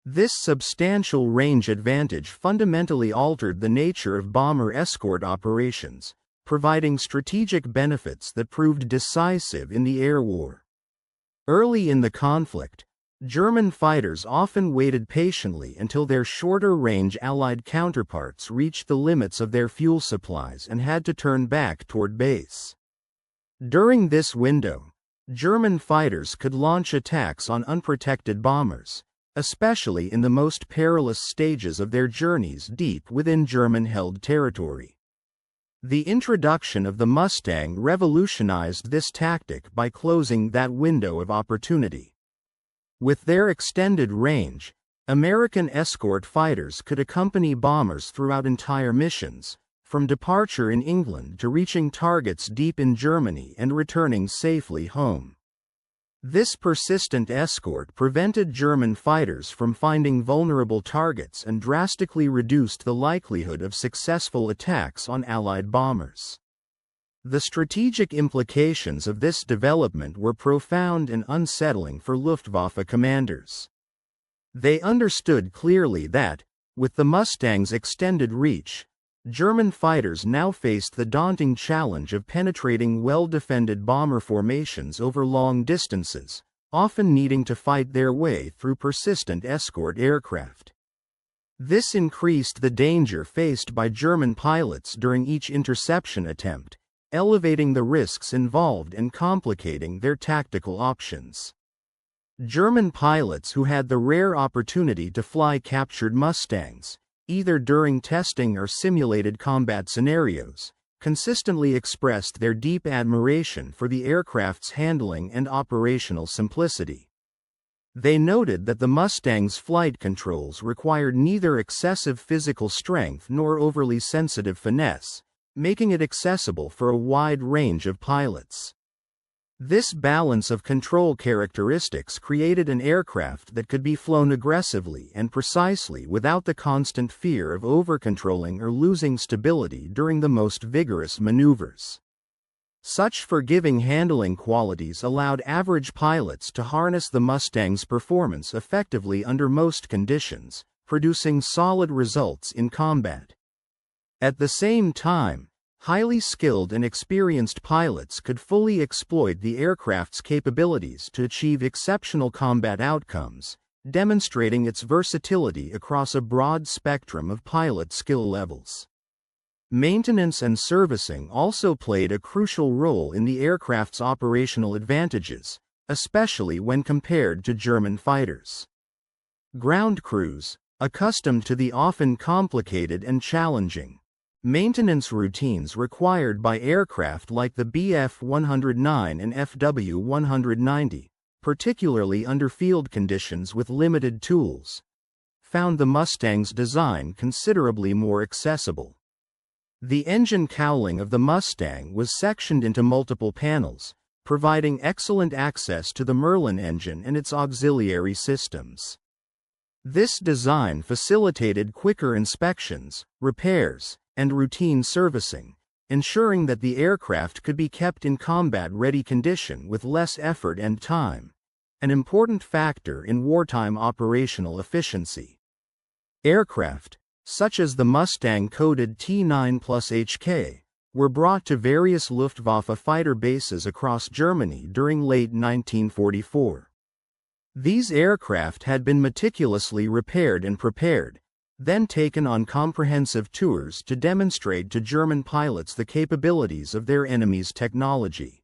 This substantial range advantage fundamentally altered the nature of bomber escort operations, providing strategic benefits that proved decisive in the air war. Early in the conflict, German fighters often waited patiently until their shorter-range Allied counterparts reached the limits of their fuel supplies and had to turn back toward base. During this window, German fighters could launch attacks on unprotected bombers, especially in the most perilous stages of their journeys deep within German-held territory. The introduction of the Mustang revolutionized this tactic by closing that window of opportunity. With their extended range, American escort fighters could accompany bombers throughout entire missions, from departure in England to reaching targets deep in Germany and returning safely home. This persistent escort prevented German fighters from finding vulnerable targets and drastically reduced the likelihood of successful attacks on Allied bombers. The strategic implications of this development were profound and unsettling for Luftwaffe commanders. They understood clearly that, with the Mustang's extended reach, German fighters now faced the daunting challenge of penetrating well-defended bomber formations over long distances, often needing to fight their way through persistent escort aircraft. This increased the danger faced by German pilots during each interception attempt, elevating the risks involved and complicating their tactical options. German pilots who had the rare opportunity to fly captured Mustangs, either during testing or simulated combat scenarios, consistently expressed their deep admiration for the aircraft's handling and operational simplicity. They noted that the Mustang's flight controls required neither excessive physical strength nor overly sensitive finesse, making it accessible for a wide range of pilots. This balance of control characteristics created an aircraft that could be flown aggressively and precisely without the constant fear of over-controlling or losing stability during the most vigorous maneuvers. Such forgiving handling qualities allowed average pilots to harness the Mustang's performance effectively under most conditions, producing solid results in combat. At the same time, highly skilled and experienced pilots could fully exploit the aircraft's capabilities to achieve exceptional combat outcomes, demonstrating its versatility across a broad spectrum of pilot skill levels. Maintenance and servicing also played a crucial role in the aircraft's operational advantages, especially when compared to German fighters. Ground crews, accustomed to the often complicated and challenging maintenance routines required by aircraft like the Bf-109 and Fw-190, particularly under field conditions with limited tools, found the Mustang's design considerably more accessible. The engine cowling of the Mustang was sectioned into multiple panels, providing excellent access to the Merlin engine and its auxiliary systems. This design facilitated quicker inspections, repairs, and routine servicing, ensuring that the aircraft could be kept in combat-ready condition with less effort and time, an important factor in wartime operational efficiency. Aircraft, such as the Mustang-coded T9+HK, were brought to various Luftwaffe fighter bases across Germany during late 1944. These aircraft had been meticulously repaired and prepared, then taken on comprehensive tours to demonstrate to German pilots the capabilities of their enemy's technology.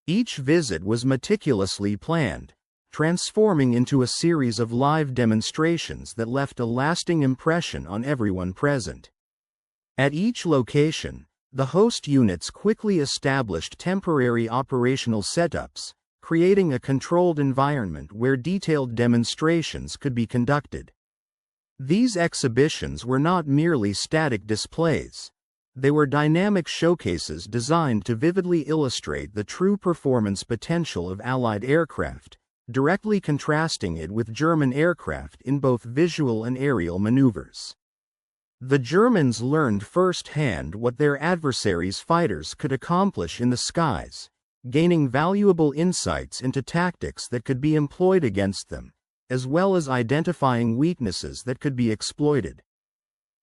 Each visit was meticulously planned, transforming into a series of live demonstrations that left a lasting impression on everyone present. At each location, the host units quickly established temporary operational setups, creating a controlled environment where detailed demonstrations could be conducted. These exhibitions were not merely static displays. They were dynamic showcases designed to vividly illustrate the true performance potential of Allied aircraft, directly contrasting it with German aircraft in both visual and aerial maneuvers. The Germans learned firsthand what their adversaries' fighters could accomplish in the skies, gaining valuable insights into tactics that could be employed against them, as well as identifying weaknesses that could be exploited.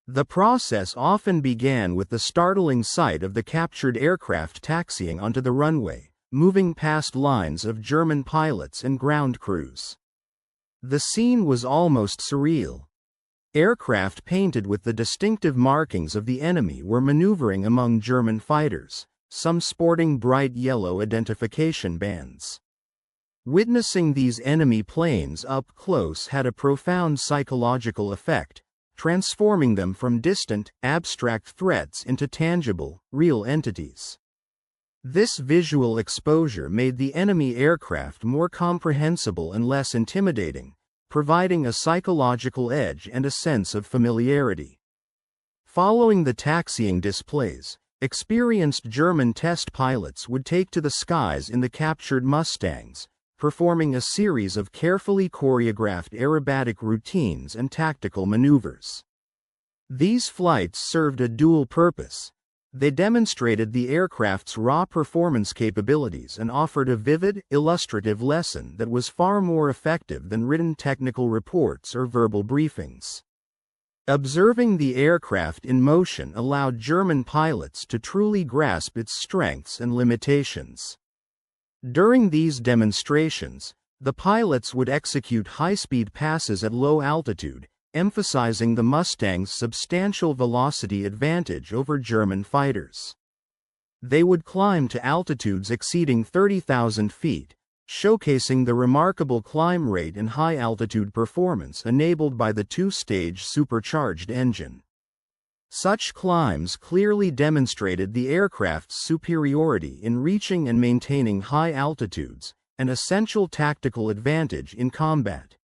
The process often began with the startling sight of the captured aircraft taxiing onto the runway, moving past lines of German pilots and ground crews. The scene was almost surreal. Aircraft painted with the distinctive markings of the enemy were maneuvering among German fighters, some sporting bright yellow identification bands. Witnessing these enemy planes up close had a profound psychological effect, transforming them from distant, abstract threats into tangible, real entities. This visual exposure made the enemy aircraft more comprehensible and less intimidating, providing a psychological edge and a sense of familiarity. Following the taxiing displays, experienced German test pilots would take to the skies in the captured Mustangs, performing a series of carefully choreographed aerobatic routines and tactical maneuvers. These flights served a dual purpose. They demonstrated the aircraft's raw performance capabilities and offered a vivid, illustrative lesson that was far more effective than written technical reports or verbal briefings. Observing the aircraft in motion allowed German pilots to truly grasp its strengths and limitations. During these demonstrations, the pilots would execute high-speed passes at low altitude, emphasizing the Mustang's substantial velocity advantage over German fighters. They would climb to altitudes exceeding 30,000 feet, showcasing the remarkable climb rate and high-altitude performance enabled by the two-stage supercharged engine. Such climbs clearly demonstrated the aircraft's superiority in reaching and maintaining high altitudes, an essential tactical advantage in combat.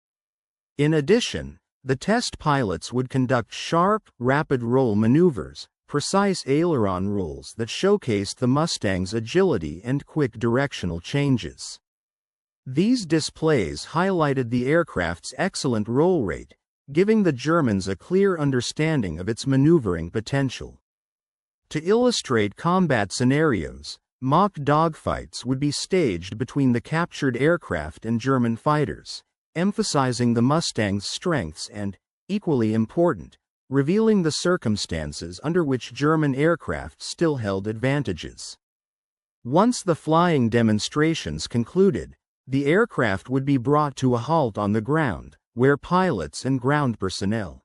In addition, the test pilots would conduct sharp, rapid roll maneuvers, precise aileron rolls that showcased the Mustang's agility and quick directional changes. These displays highlighted the aircraft's excellent roll rate, giving the Germans a clear understanding of its maneuvering potential. To illustrate combat scenarios, mock dogfights would be staged between the captured aircraft and German fighters, emphasizing the Mustang's strengths and, equally important, revealing the circumstances under which German aircraft still held advantages. Once the flying demonstrations concluded, the aircraft would be brought to a halt on the ground, where pilots and ground personnel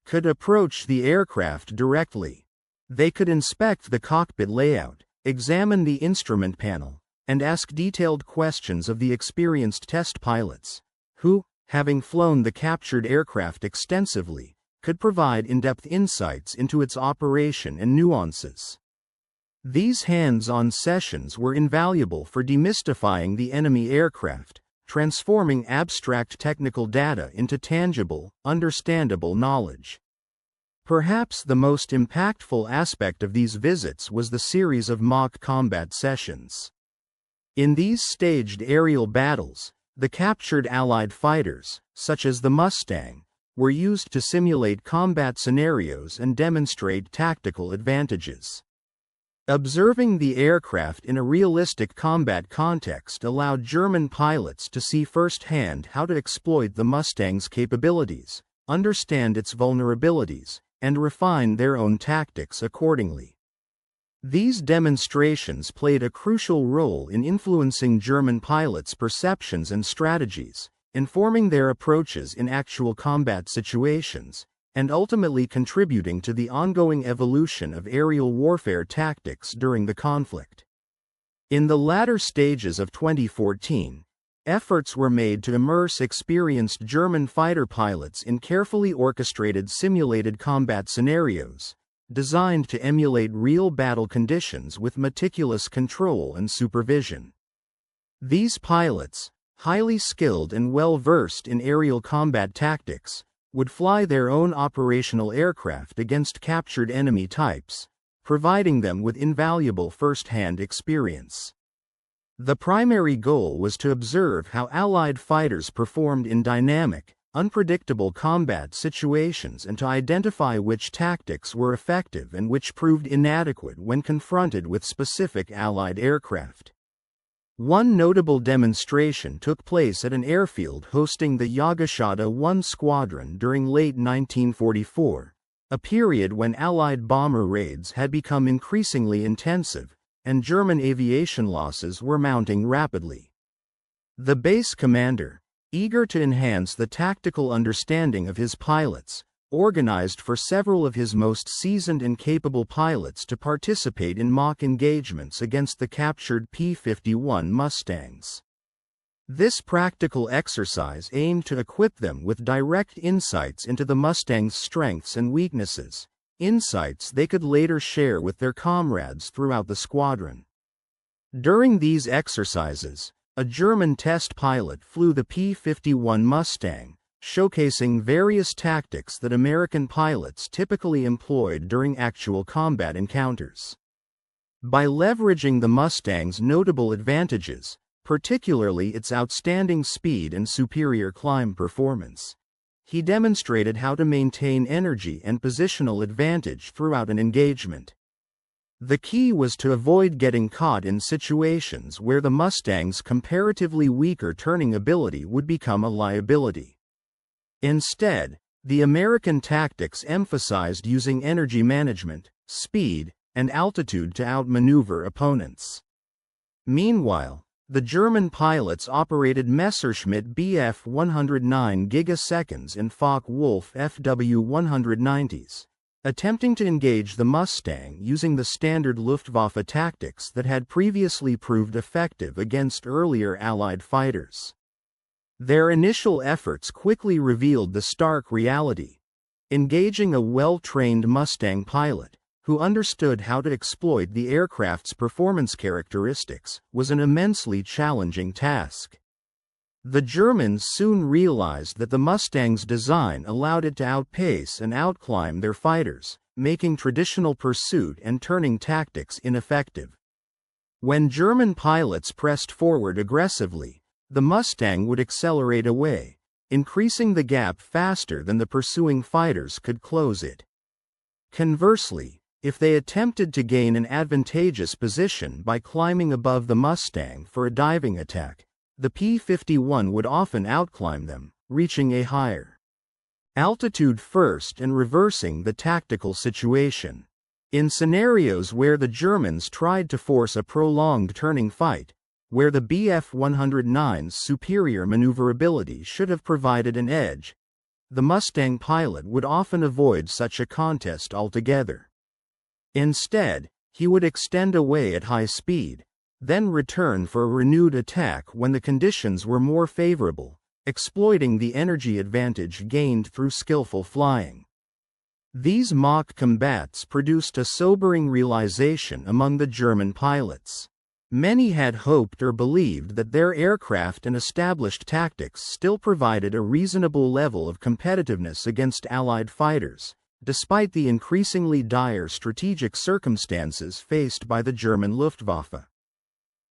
could approach the aircraft directly. They could inspect the cockpit layout, examine the instrument panel, and ask detailed questions of the experienced test pilots, who, having flown the captured aircraft extensively, could provide in-depth insights into its operation and nuances. These hands-on sessions were invaluable for demystifying the enemy aircraft, transforming abstract technical data into tangible, understandable knowledge. Perhaps the most impactful aspect of these visits was the series of mock combat sessions. In these staged aerial battles, the captured Allied fighters, such as the Mustang, were used to simulate combat scenarios and demonstrate tactical advantages. Observing the aircraft in a realistic combat context allowed German pilots to see firsthand how to exploit the Mustang's capabilities, understand its vulnerabilities, and refine their own tactics accordingly. These demonstrations played a crucial role in influencing German pilots' perceptions and strategies, informing their approaches in actual combat situations, and ultimately contributing to the ongoing evolution of aerial warfare tactics during the conflict. In the latter stages of 2014, efforts were made to immerse experienced German fighter pilots in carefully orchestrated simulated combat scenarios, designed to emulate real battle conditions with meticulous control and supervision. These pilots, highly skilled and well-versed in aerial combat tactics, would fly their own operational aircraft against captured enemy types, providing them with invaluable first-hand experience. The primary goal was to observe how Allied fighters performed in dynamic, unpredictable combat situations and to identify which tactics were effective and which proved inadequate when confronted with specific Allied aircraft. One notable demonstration took place at an airfield hosting the Yagashata 1 Squadron during late 1944, a period when Allied bomber raids had become increasingly intensive, and German aviation losses were mounting rapidly. The base commander, eager to enhance the tactical understanding of his pilots, organized for several of his most seasoned and capable pilots to participate in mock engagements against the captured P-51 Mustangs. This practical exercise aimed to equip them with direct insights into the Mustang's strengths and weaknesses, insights they could later share with their comrades throughout the squadron. During these exercises, a German test pilot flew the P-51 Mustang, showcasing various tactics that American pilots typically employed during actual combat encounters. By leveraging the Mustang's notable advantages, particularly its outstanding speed and superior climb performance. He demonstrated how to maintain energy and positional advantage throughout an engagement. The key was to avoid getting caught in situations where the Mustang's comparatively weaker turning ability would become a liability. Instead, the American tactics emphasized using energy management, speed, and altitude to outmaneuver opponents. Meanwhile, the German pilots operated Messerschmitt Bf 109 gigaseconds and Focke-Wulf Fw 190s, attempting to engage the Mustang using the standard Luftwaffe tactics that had previously proved effective against earlier Allied fighters. Their initial efforts quickly revealed the stark reality. Engaging a well-trained Mustang pilot, who understood how to exploit the aircraft's performance characteristics, was an immensely challenging task. The Germans soon realized that the Mustang's design allowed it to outpace and outclimb their fighters, making traditional pursuit and turning tactics ineffective. When German pilots pressed forward aggressively, the Mustang would accelerate away, increasing the gap faster than the pursuing fighters could close it. Conversely, if they attempted to gain an advantageous position by climbing above the Mustang for a diving attack, the P-51 would often outclimb them, reaching a higher altitude first and reversing the tactical situation. In scenarios where the Germans tried to force a prolonged turning fight, where the Bf 109's superior maneuverability should have provided an edge, the Mustang pilot would often avoid such a contest altogether. Instead, he would extend away at high speed, then return for a renewed attack when the conditions were more favorable, exploiting the energy advantage gained through skillful flying. These mock combats produced a sobering realization among the German pilots. Many had hoped or believed that their aircraft and established tactics still provided a reasonable level of competitiveness against Allied fighters, despite the increasingly dire strategic circumstances faced by the German Luftwaffe.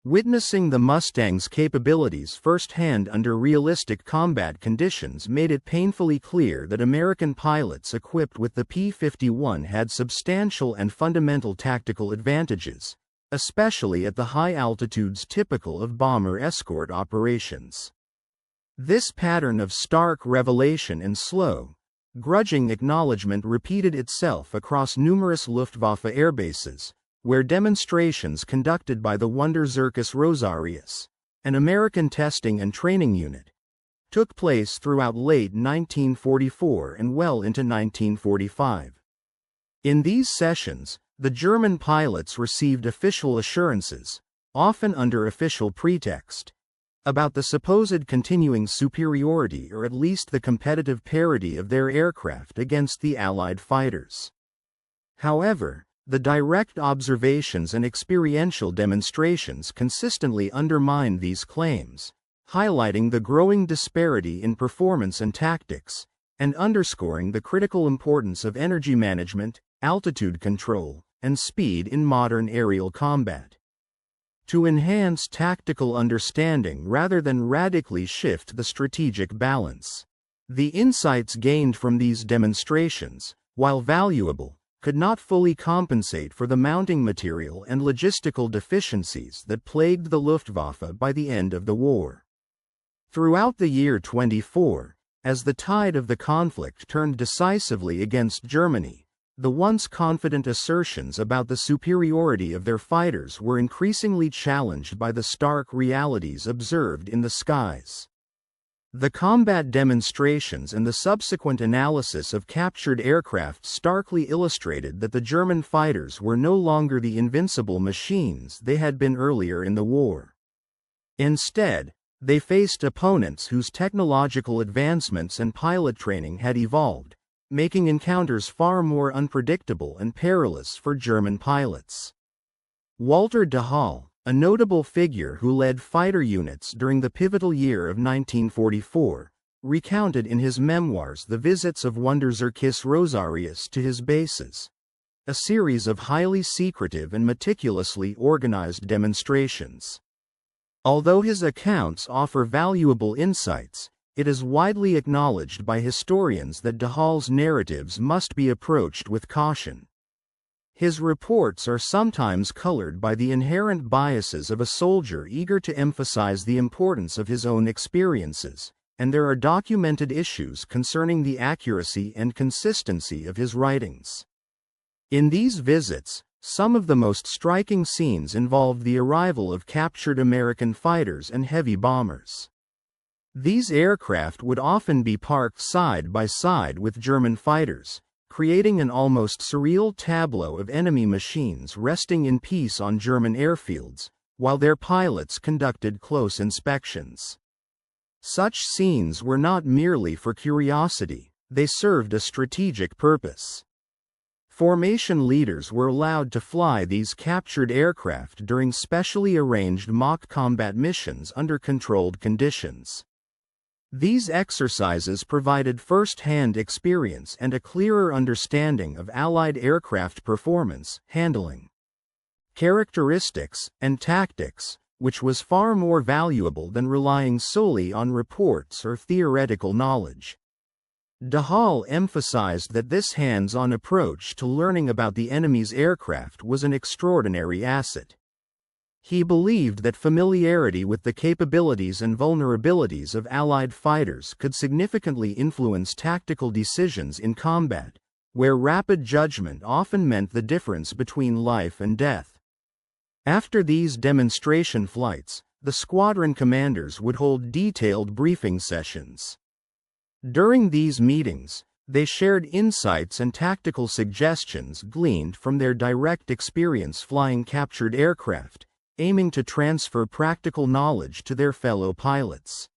Witnessing the Mustang's capabilities firsthand under realistic combat conditions made it painfully clear that American pilots equipped with the P-51 had substantial and fundamental tactical advantages, especially at the high altitudes typical of bomber escort operations. This pattern of stark revelation and slow, grudging acknowledgement repeated itself across numerous Luftwaffe airbases, where demonstrations conducted by the Zirkus Rosarius, an American testing and training unit, took place throughout late 1944 and well into 1945. In these sessions, the German pilots received official assurances, often under official pretext, about the supposed continuing superiority or at least the competitive parity of their aircraft against the Allied fighters. However, the direct observations and experiential demonstrations consistently undermined these claims, highlighting the growing disparity in performance and tactics, and underscoring the critical importance of energy management, altitude control, and speed in modern aerial combat. To enhance tactical understanding rather than radically shift the strategic balance. The insights gained from these demonstrations, while valuable, could not fully compensate for the mounting material and logistical deficiencies that plagued the Luftwaffe by the end of the war. Throughout the year 24, as the tide of the conflict turned decisively against Germany, the once confident assertions about the superiority of their fighters were increasingly challenged by the stark realities observed in the skies. The combat demonstrations and the subsequent analysis of captured aircraft starkly illustrated that the German fighters were no longer the invincible machines they had been earlier in the war. Instead, they faced opponents whose technological advancements and pilot training had evolved, making encounters far more unpredictable and perilous for German pilots. Walter de Hall, a notable figure who led fighter units during the pivotal year of 1944, recounted in his memoirs the visits of Zirkus Rosarius to his bases, a series of highly secretive and meticulously organized demonstrations. Although his accounts offer valuable insights, it is widely acknowledged by historians that de Haal's narratives must be approached with caution. His reports are sometimes colored by the inherent biases of a soldier eager to emphasize the importance of his own experiences, and there are documented issues concerning the accuracy and consistency of his writings. In these visits, some of the most striking scenes involved the arrival of captured American fighters and heavy bombers. These aircraft would often be parked side by side with German fighters, creating an almost surreal tableau of enemy machines resting in peace on German airfields, while their pilots conducted close inspections. Such scenes were not merely for curiosity, they served a strategic purpose. Formation leaders were allowed to fly these captured aircraft during specially arranged mock combat missions under controlled conditions. These exercises provided first-hand experience and a clearer understanding of Allied aircraft performance, handling, characteristics, and tactics, which was far more valuable than relying solely on reports or theoretical knowledge. De Haal emphasized that this hands-on approach to learning about the enemy's aircraft was an extraordinary asset. He believed that familiarity with the capabilities and vulnerabilities of Allied fighters could significantly influence tactical decisions in combat, where rapid judgment often meant the difference between life and death. After these demonstration flights, the squadron commanders would hold detailed briefing sessions. During these meetings, they shared insights and tactical suggestions gleaned from their direct experience flying captured aircraft, aiming to transfer practical knowledge to their fellow pilots.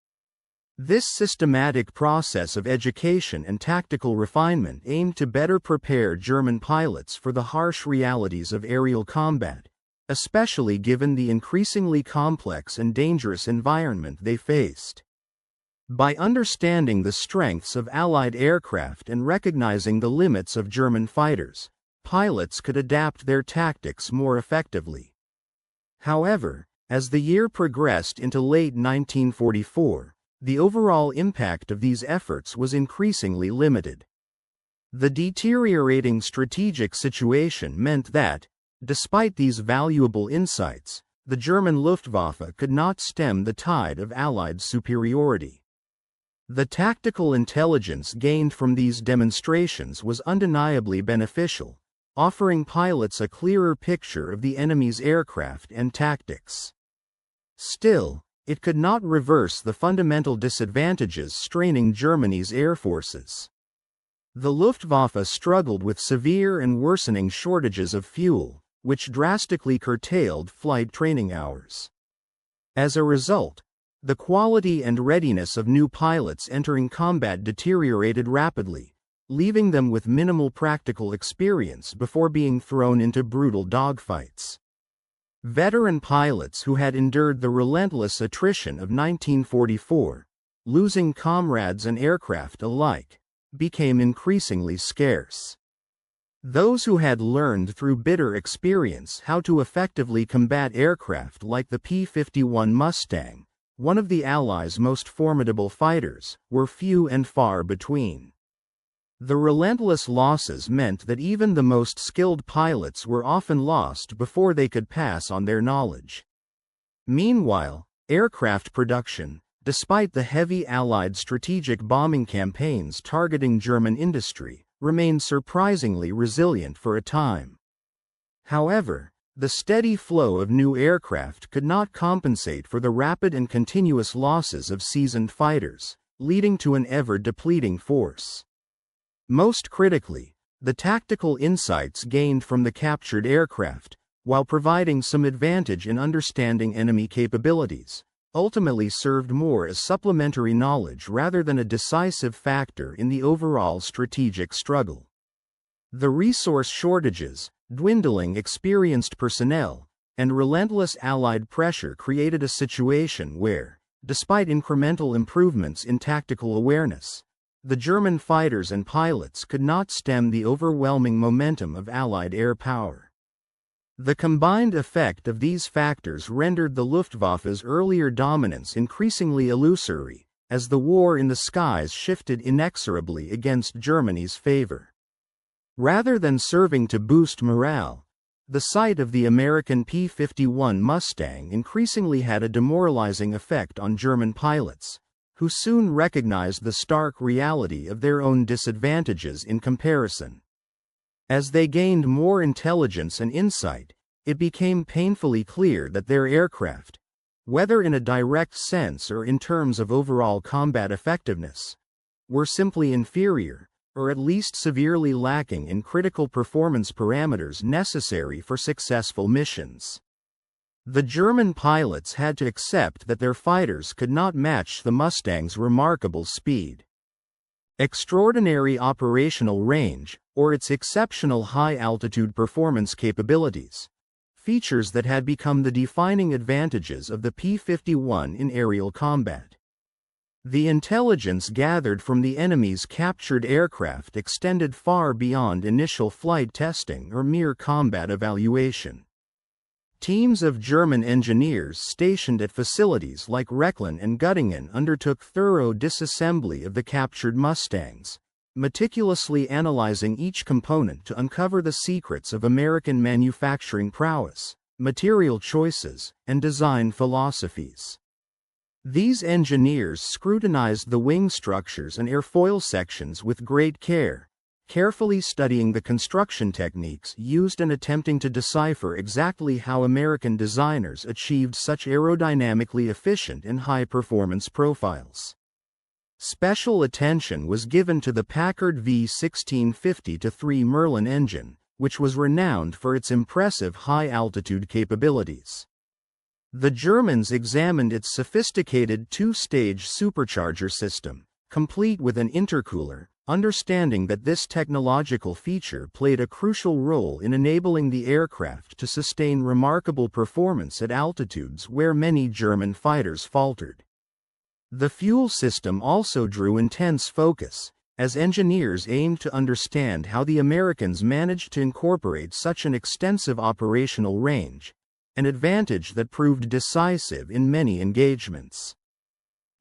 This systematic process of education and tactical refinement aimed to better prepare German pilots for the harsh realities of aerial combat, especially given the increasingly complex and dangerous environment they faced. By understanding the strengths of Allied aircraft and recognizing the limits of German fighters, pilots could adapt their tactics more effectively. However, as the year progressed into late 1944, the overall impact of these efforts was increasingly limited. The deteriorating strategic situation meant that, despite these valuable insights, the German Luftwaffe could not stem the tide of Allied superiority. The tactical intelligence gained from these demonstrations was undeniably beneficial, offering pilots a clearer picture of the enemy's aircraft and tactics. Still, it could not reverse the fundamental disadvantages straining Germany's air forces. The Luftwaffe struggled with severe and worsening shortages of fuel, which drastically curtailed flight training hours. As a result, the quality and readiness of new pilots entering combat deteriorated rapidly, leaving them with minimal practical experience before being thrown into brutal dogfights. Veteran pilots who had endured the relentless attrition of 1944, losing comrades and aircraft alike, became increasingly scarce. Those who had learned through bitter experience how to effectively combat aircraft like the P-51 Mustang, one of the Allies' most formidable fighters, were few and far between. The relentless losses meant that even the most skilled pilots were often lost before they could pass on their knowledge. Meanwhile, aircraft production, despite the heavy Allied strategic bombing campaigns targeting German industry, remained surprisingly resilient for a time. However, the steady flow of new aircraft could not compensate for the rapid and continuous losses of seasoned fighters, leading to an ever-depleting force. Most critically, the tactical insights gained from the captured aircraft, while providing some advantage in understanding enemy capabilities, ultimately served more as supplementary knowledge rather than a decisive factor in the overall strategic struggle. The resource shortages, dwindling experienced personnel, and relentless Allied pressure created a situation where, despite incremental improvements in tactical awareness, the German fighters and pilots could not stem the overwhelming momentum of Allied air power. The combined effect of these factors rendered the Luftwaffe's earlier dominance increasingly illusory, as the war in the skies shifted inexorably against Germany's favor. Rather than serving to boost morale, the sight of the American P-51 Mustang increasingly had a demoralizing effect on German pilots, who soon recognized the stark reality of their own disadvantages in comparison. As they gained more intelligence and insight, it became painfully clear that their aircraft, whether in a direct sense or in terms of overall combat effectiveness, were simply inferior, or at least severely lacking in critical performance parameters necessary for successful missions. The German pilots had to accept that their fighters could not match the Mustang's remarkable speed, extraordinary operational range, or its exceptional high-altitude performance capabilities, features that had become the defining advantages of the P-51 in aerial combat. The intelligence gathered from the enemy's captured aircraft extended far beyond initial flight testing or mere combat evaluation. Teams of German engineers stationed at facilities like Rechlin and Göttingen undertook thorough disassembly of the captured Mustangs, meticulously analyzing each component to uncover the secrets of American manufacturing prowess, material choices, and design philosophies. These engineers scrutinized the wing structures and airfoil sections with great care, carefully studying the construction techniques used and attempting to decipher exactly how American designers achieved such aerodynamically efficient and high-performance profiles. Special attention was given to the Packard V1650-3 Merlin engine, which was renowned for its impressive high-altitude capabilities. The Germans examined its sophisticated two-stage supercharger system, complete with an intercooler, understanding that this technological feature played a crucial role in enabling the aircraft to sustain remarkable performance at altitudes where many German fighters faltered. The fuel system also drew intense focus, as engineers aimed to understand how the Americans managed to incorporate such an extensive operational range, an advantage that proved decisive in many engagements.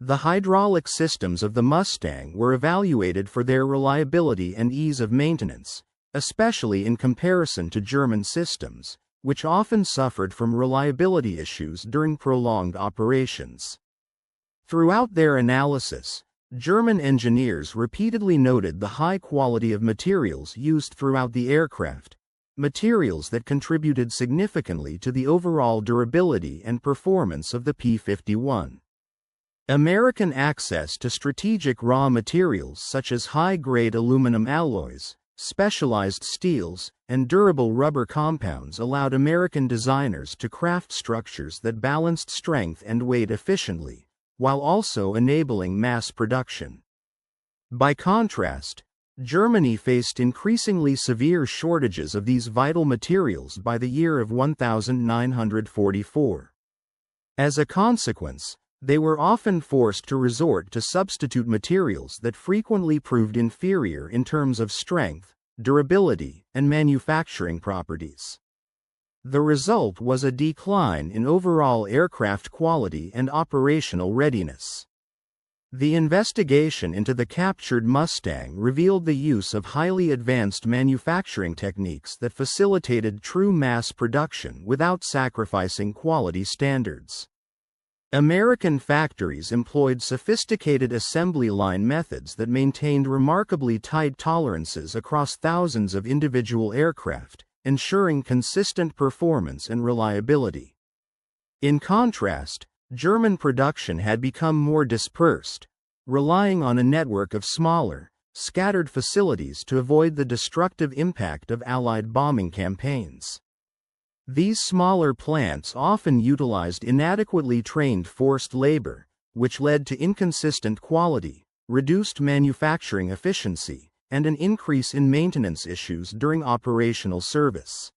The hydraulic systems of the Mustang were evaluated for their reliability and ease of maintenance, especially in comparison to German systems, which often suffered from reliability issues during prolonged operations. Throughout their analysis, German engineers repeatedly noted the high quality of materials used throughout the aircraft, materials that contributed significantly to the overall durability and performance of the P-51. American access to strategic raw materials such as high-grade aluminum alloys, specialized steels, and durable rubber compounds allowed American designers to craft structures that balanced strength and weight efficiently, while also enabling mass production. By contrast, Germany faced increasingly severe shortages of these vital materials by the year of 1944. As a consequence, they were often forced to resort to substitute materials that frequently proved inferior in terms of strength, durability, and manufacturing properties. The result was a decline in overall aircraft quality and operational readiness. The investigation into the captured Mustang revealed the use of highly advanced manufacturing techniques that facilitated true mass production without sacrificing quality standards. American factories employed sophisticated assembly line methods that maintained remarkably tight tolerances across thousands of individual aircraft, ensuring consistent performance and reliability. In contrast, German production had become more dispersed, relying on a network of smaller, scattered facilities to avoid the destructive impact of Allied bombing campaigns. These smaller plants often utilized inadequately trained forced labor, which led to inconsistent quality, reduced manufacturing efficiency, and an increase in maintenance issues during operational service.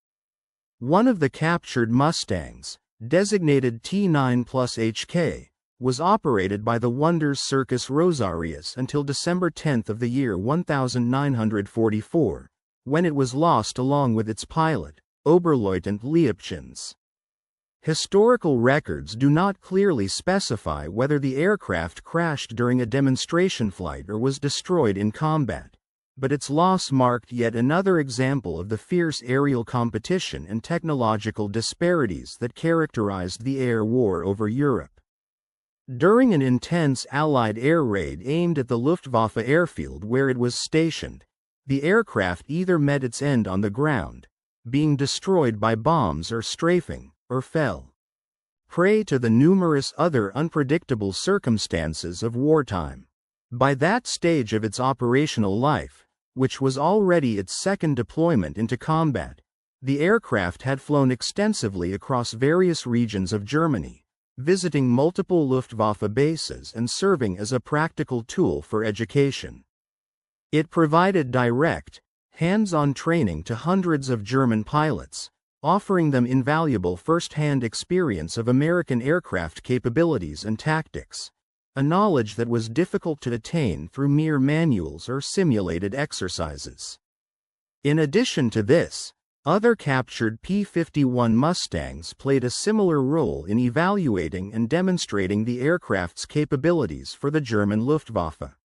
One of the captured Mustangs, designated T9+HK, was operated by the Wonders Zirkus Rosarius until December 10 of the year 1944, when it was lost along with its pilot, Oberleutnant Liebchens. Historical records do not clearly specify whether the aircraft crashed during a demonstration flight or was destroyed in combat, but its loss marked yet another example of the fierce aerial competition and technological disparities that characterized the air war over Europe. During an intense Allied air raid aimed at the Luftwaffe airfield where it was stationed, the aircraft either met its end on the ground, being destroyed by bombs or strafing, or fell prey to the numerous other unpredictable circumstances of wartime. By that stage of its operational life, which was already its second deployment into combat, the aircraft had flown extensively across various regions of Germany, visiting multiple Luftwaffe bases and serving as a practical tool for education. It provided direct, hands-on training to hundreds of German pilots, offering them invaluable first-hand experience of American aircraft capabilities and tactics, a knowledge that was difficult to attain through mere manuals or simulated exercises. In addition to this, other captured P-51 Mustangs played a similar role in evaluating and demonstrating the aircraft's capabilities for the German Luftwaffe.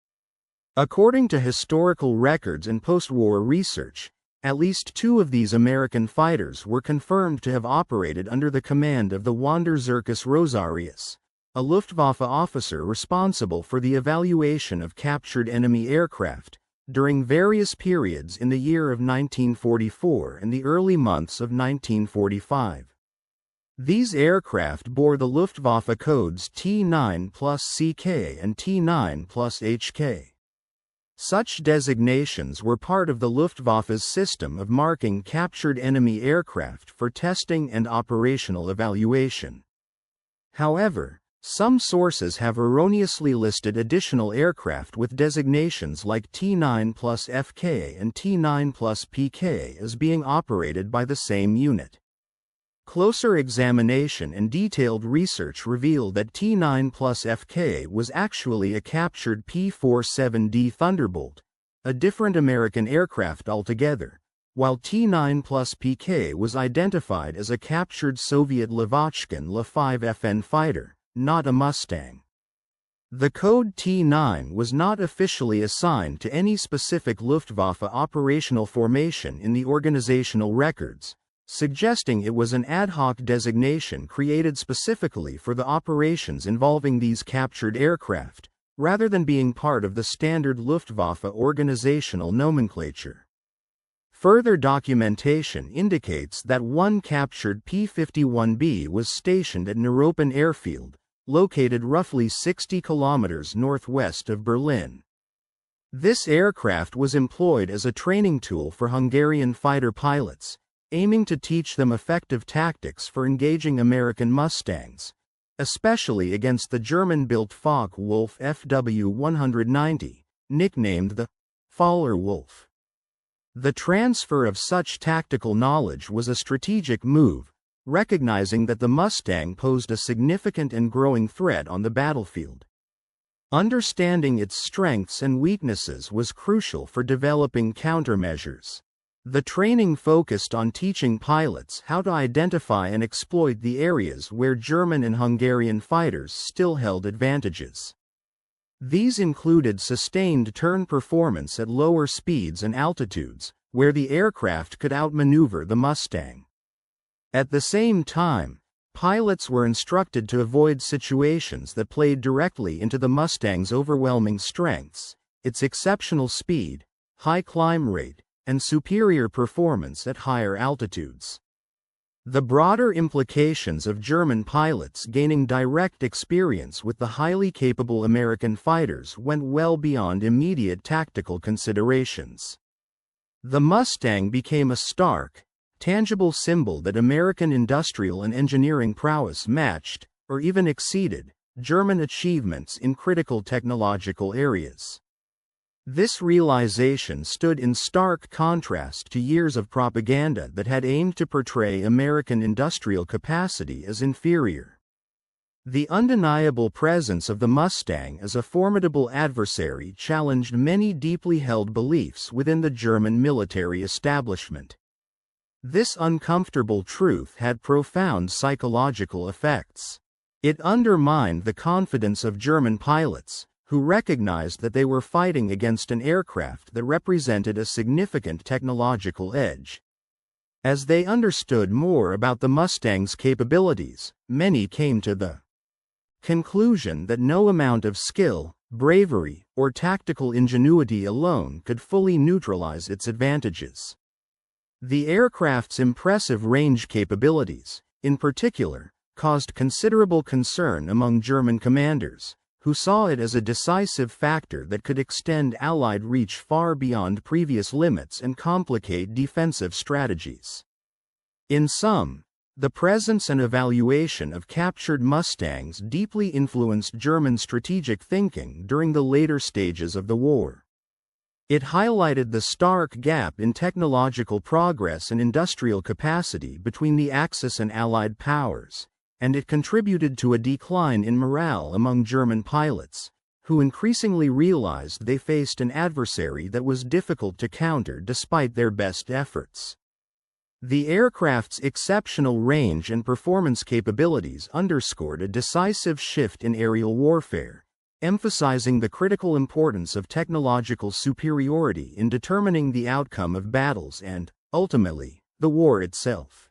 According to historical records and post-war research, at least 2 of these American fighters were confirmed to have operated under the command of the Wander Zirkus Rosarius, a Luftwaffe officer responsible for the evaluation of captured enemy aircraft, during various periods in the year of 1944 and the early months of 1945. These aircraft bore the Luftwaffe codes T9 plus CK and T9 plus HK. Such designations were part of the Luftwaffe's system of marking captured enemy aircraft for testing and operational evaluation. However, some sources have erroneously listed additional aircraft with designations like T9 plus FK and T9 plus PK as being operated by the same unit. Closer examination and detailed research reveal that T9 plus FK was actually a captured P-47D Thunderbolt, a different American aircraft altogether, while T9 plus PK was identified as a captured Soviet Lavochkin La-5FN fighter, not a Mustang. The code T9 was not officially assigned to any specific Luftwaffe operational formation in the organizational records, suggesting it was an ad hoc designation created specifically for the operations involving these captured aircraft, rather than being part of the standard Luftwaffe organizational nomenclature. Further documentation indicates that one captured P-51B was stationed at Neuruppin Airfield, located roughly 60 kilometers northwest of Berlin. This aircraft was employed as a training tool for Hungarian fighter pilots, aiming to teach them effective tactics for engaging American Mustangs, especially against the German-built Focke-Wulf FW-190, nicknamed the Faller Wolf. The transfer of such tactical knowledge was a strategic move, recognizing that the Mustang posed a significant and growing threat on the battlefield. Understanding its strengths and weaknesses was crucial for developing countermeasures. The training focused on teaching pilots how to identify and exploit the areas where German and Hungarian fighters still held advantages. These included sustained turn performance at lower speeds and altitudes, where the aircraft could outmaneuver the Mustang. At the same time, pilots were instructed to avoid situations that played directly into the Mustang's overwhelming strengths, its exceptional speed, high climb rate, and superior performance at higher altitudes. The broader implications of German pilots gaining direct experience with the highly capable American fighters went well beyond immediate tactical considerations. The Mustang became a stark, tangible symbol that American industrial and engineering prowess matched, or even exceeded, German achievements in critical technological areas. This realization stood in stark contrast to years of propaganda that had aimed to portray American industrial capacity as inferior. The undeniable presence of the Mustang as a formidable adversary challenged many deeply held beliefs within the German military establishment. This uncomfortable truth had profound psychological effects. It undermined the confidence of German pilots, who recognized that they were fighting against an aircraft that represented a significant technological edge. As they understood more about the Mustang's capabilities, many came to the conclusion that no amount of skill, bravery, or tactical ingenuity alone could fully neutralize its advantages. The aircraft's impressive range capabilities, in particular, caused considerable concern among German commanders, who saw it as a decisive factor that could extend Allied reach far beyond previous limits and complicate defensive strategies. In sum, the presence and evaluation of captured Mustangs deeply influenced German strategic thinking during the later stages of the war. It highlighted the stark gap in technological progress and industrial capacity between the Axis and Allied powers, and it contributed to a decline in morale among German pilots, who increasingly realized they faced an adversary that was difficult to counter despite their best efforts. The aircraft's exceptional range and performance capabilities underscored a decisive shift in aerial warfare, emphasizing the critical importance of technological superiority in determining the outcome of battles and, ultimately, the war itself.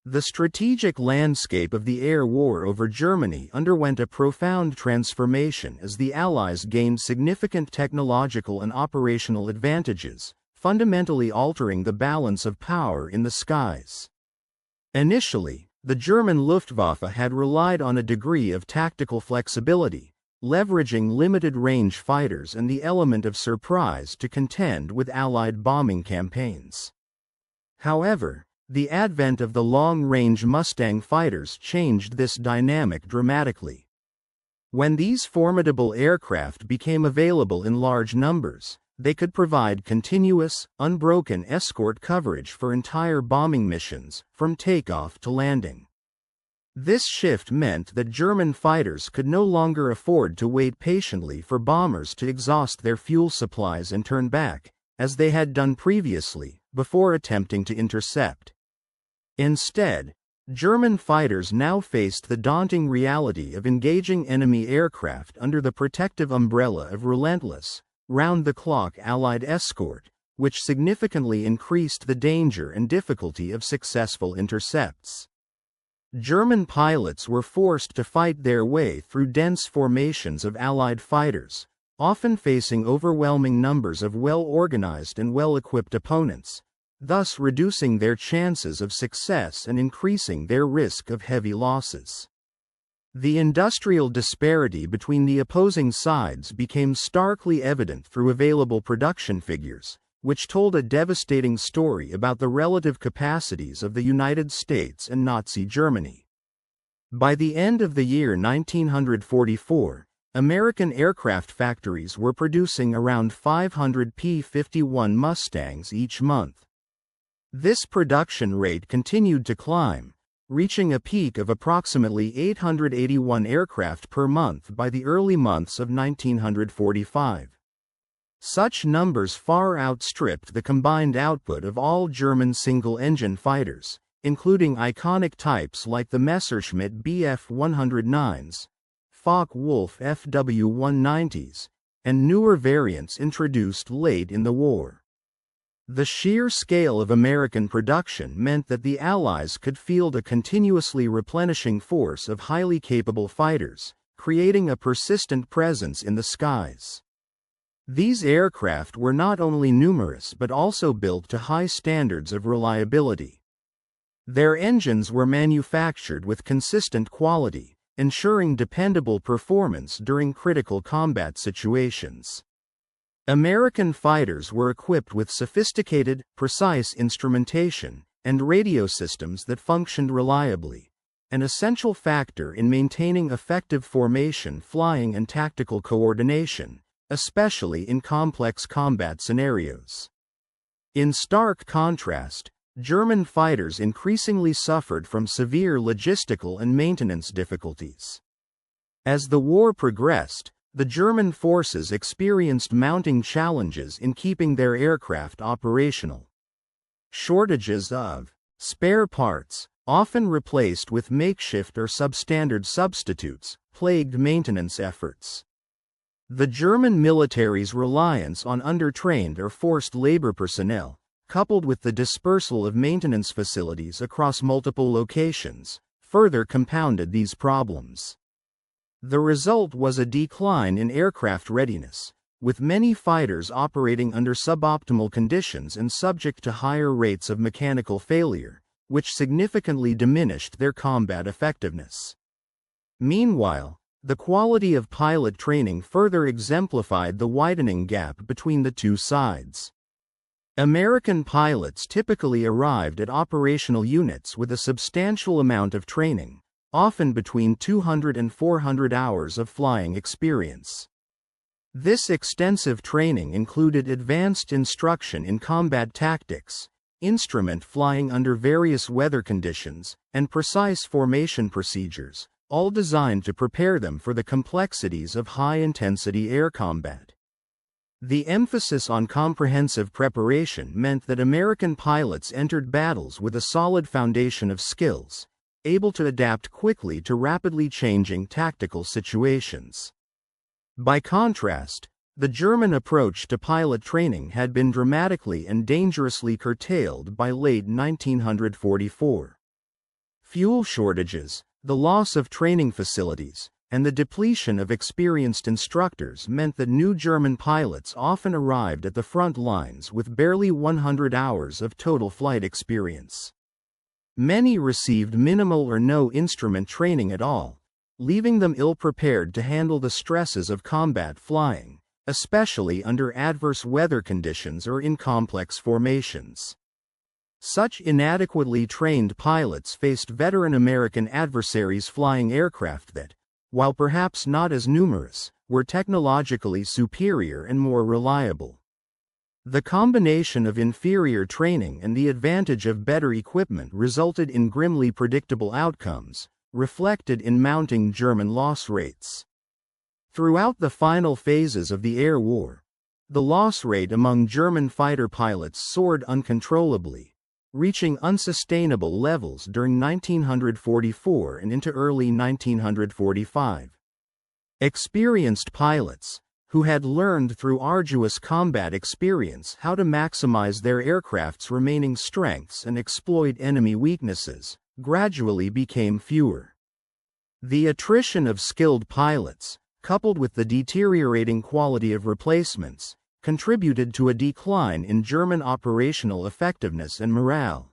The strategic landscape of the air war over Germany underwent a profound transformation as the Allies gained significant technological and operational advantages, fundamentally altering the balance of power in the skies. Initially, the German Luftwaffe had relied on a degree of tactical flexibility, leveraging limited-range fighters and the element of surprise to contend with Allied bombing campaigns. However, the advent of the long-range Mustang fighters changed this dynamic dramatically. When these formidable aircraft became available in large numbers, they could provide continuous, unbroken escort coverage for entire bombing missions, from takeoff to landing. This shift meant that German fighters could no longer afford to wait patiently for bombers to exhaust their fuel supplies and turn back, as they had done previously, before attempting to intercept. Instead, German fighters now faced the daunting reality of engaging enemy aircraft under the protective umbrella of relentless, round-the-clock Allied escort, which significantly increased the danger and difficulty of successful intercepts. German pilots were forced to fight their way through dense formations of Allied fighters, often facing overwhelming numbers of well-organized and well-equipped opponents, thus reducing their chances of success and increasing their risk of heavy losses. The industrial disparity between the opposing sides became starkly evident through available production figures, which told a devastating story about the relative capacities of the United States and Nazi Germany. By the end of the year 1944, American aircraft factories were producing around 500 P-51 Mustangs each month. This production rate continued to climb, reaching a peak of approximately 881 aircraft per month by the early months of 1945. Such numbers far outstripped the combined output of all German single-engine fighters, including iconic types like the Messerschmitt Bf-109s, Focke-Wulf FW-190s, and newer variants introduced late in the war. The sheer scale of American production meant that the Allies could field a continuously replenishing force of highly capable fighters, creating a persistent presence in the skies. These aircraft were not only numerous but also built to high standards of reliability. Their engines were manufactured with consistent quality, ensuring dependable performance during critical combat situations. American fighters were equipped with sophisticated, precise instrumentation and radio systems that functioned reliably, an essential factor in maintaining effective formation flying and tactical coordination, especially in complex combat scenarios. In stark contrast, German fighters increasingly suffered from severe logistical and maintenance difficulties. As the war progressed, the German forces experienced mounting challenges in keeping their aircraft operational. Shortages of spare parts, often replaced with makeshift or substandard substitutes, plagued maintenance efforts. The German military's reliance on undertrained or forced labor personnel, coupled with the dispersal of maintenance facilities across multiple locations, further compounded these problems. The result was a decline in aircraft readiness, with many fighters operating under suboptimal conditions and subject to higher rates of mechanical failure, which significantly diminished their combat effectiveness. Meanwhile, the quality of pilot training further exemplified the widening gap between the two sides. American pilots typically arrived at operational units with a substantial amount of training, often between 200 and 400 hours of flying experience. This extensive training included advanced instruction in combat tactics, instrument flying under various weather conditions, and precise formation procedures, all designed to prepare them for the complexities of high-intensity air combat. The emphasis on comprehensive preparation meant that American pilots entered battles with a solid foundation of skills, able to adapt quickly to rapidly changing tactical situations. By contrast, the German approach to pilot training had been dramatically and dangerously curtailed by late 1944. Fuel shortages, the loss of training facilities, and the depletion of experienced instructors meant that new German pilots often arrived at the front lines with barely 100 hours of total flight experience. Many received minimal or no instrument training at all, leaving them ill-prepared to handle the stresses of combat flying, especially under adverse weather conditions or in complex formations. Such inadequately trained pilots faced veteran American adversaries flying aircraft that, while perhaps not as numerous, were technologically superior and more reliable. The combination of inferior training and the advantage of better equipment resulted in grimly predictable outcomes, reflected in mounting German loss rates. Throughout the final phases of the air war, the loss rate among German fighter pilots soared uncontrollably, reaching unsustainable levels during 1944 and into early 1945. Experienced pilots, who had learned through arduous combat experience how to maximize their aircraft's remaining strengths and exploit enemy weaknesses, gradually became fewer. The attrition of skilled pilots, coupled with the deteriorating quality of replacements, contributed to a decline in German operational effectiveness and morale.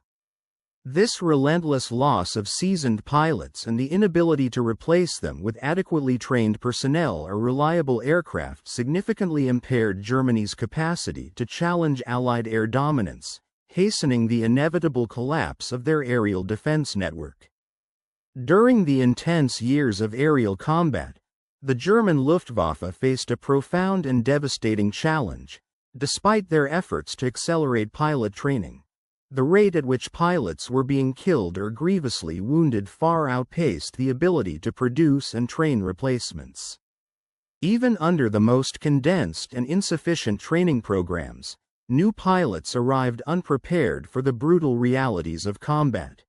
This relentless loss of seasoned pilots and the inability to replace them with adequately trained personnel or reliable aircraft significantly impaired Germany's capacity to challenge Allied air dominance, hastening the inevitable collapse of their aerial defense network. During the intense years of aerial combat, the German Luftwaffe faced a profound and devastating challenge. Despite their efforts to accelerate pilot training, the rate at which pilots were being killed or grievously wounded far outpaced the ability to produce and train replacements. Even under the most condensed and insufficient training programs, new pilots arrived unprepared for the brutal realities of combat.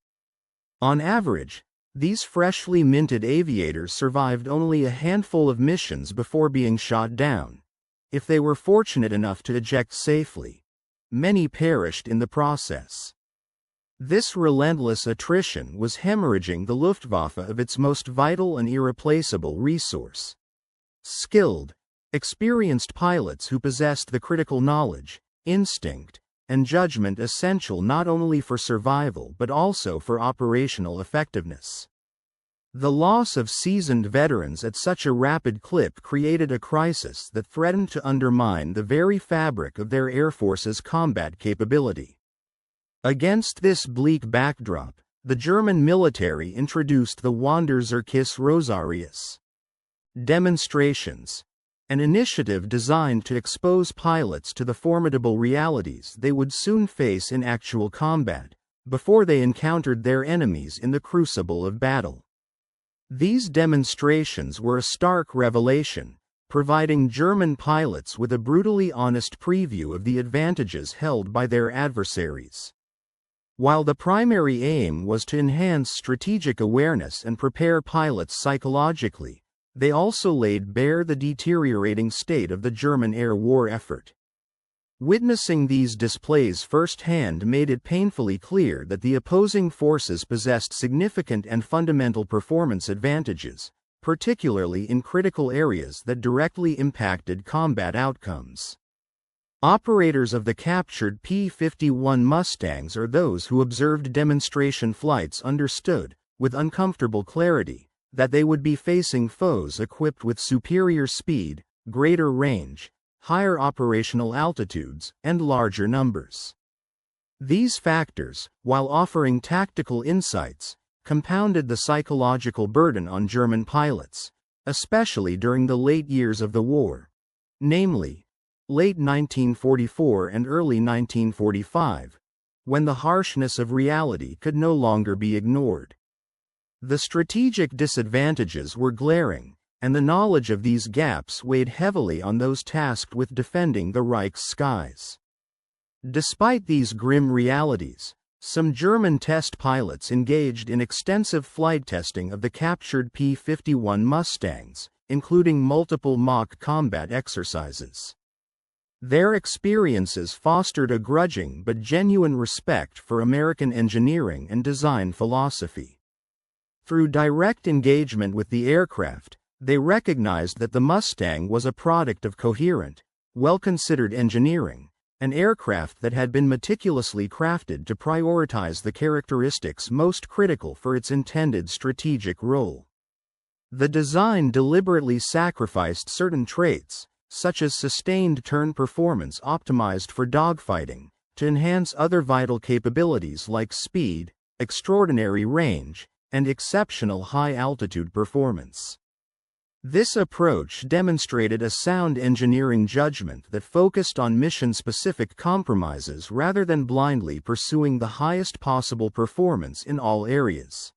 On average, these freshly minted aviators survived only a handful of missions before being shot down. If they were fortunate enough to eject safely, many perished in the process. This relentless attrition was hemorrhaging the Luftwaffe of its most vital and irreplaceable resource: skilled, experienced pilots who possessed the critical knowledge, instinct, and judgment essential not only for survival but also for operational effectiveness. The loss of seasoned veterans at such a rapid clip created a crisis that threatened to undermine the very fabric of their Air Force's combat capability. Against this bleak backdrop, the German military introduced the Zirkus Rosarius demonstrations, an initiative designed to expose pilots to the formidable realities they would soon face in actual combat, before they encountered their enemies in the crucible of battle. These demonstrations were a stark revelation, providing German pilots with a brutally honest preview of the advantages held by their adversaries. While the primary aim was to enhance strategic awareness and prepare pilots psychologically, they also laid bare the deteriorating state of the German air war effort. Witnessing these displays firsthand made it painfully clear that the opposing forces possessed significant and fundamental performance advantages, particularly in critical areas that directly impacted combat outcomes. Operators of the captured P-51 Mustangs or those who observed demonstration flights understood, with uncomfortable clarity, that they would be facing foes equipped with superior speed, greater range, higher operational altitudes, and larger numbers. These factors, while offering tactical insights, compounded the psychological burden on German pilots, especially during the late years of the war, namely, late 1944 and early 1945, when the harshness of reality could no longer be ignored. The strategic disadvantages were glaring, and the knowledge of these gaps weighed heavily on those tasked with defending the Reich's skies. Despite these grim realities, some German test pilots engaged in extensive flight testing of the captured P-51 Mustangs, including multiple mock combat exercises. Their experiences fostered a grudging but genuine respect for American engineering and design philosophy. Through direct engagement with the aircraft, they recognized that the Mustang was a product of coherent, well-considered engineering, an aircraft that had been meticulously crafted to prioritize the characteristics most critical for its intended strategic role. The design deliberately sacrificed certain traits, such as sustained turn performance optimized for dogfighting, to enhance other vital capabilities like speed, extraordinary range, and exceptional high-altitude performance. This approach demonstrated a sound engineering judgment that focused on mission-specific compromises rather than blindly pursuing the highest possible performance in all areas.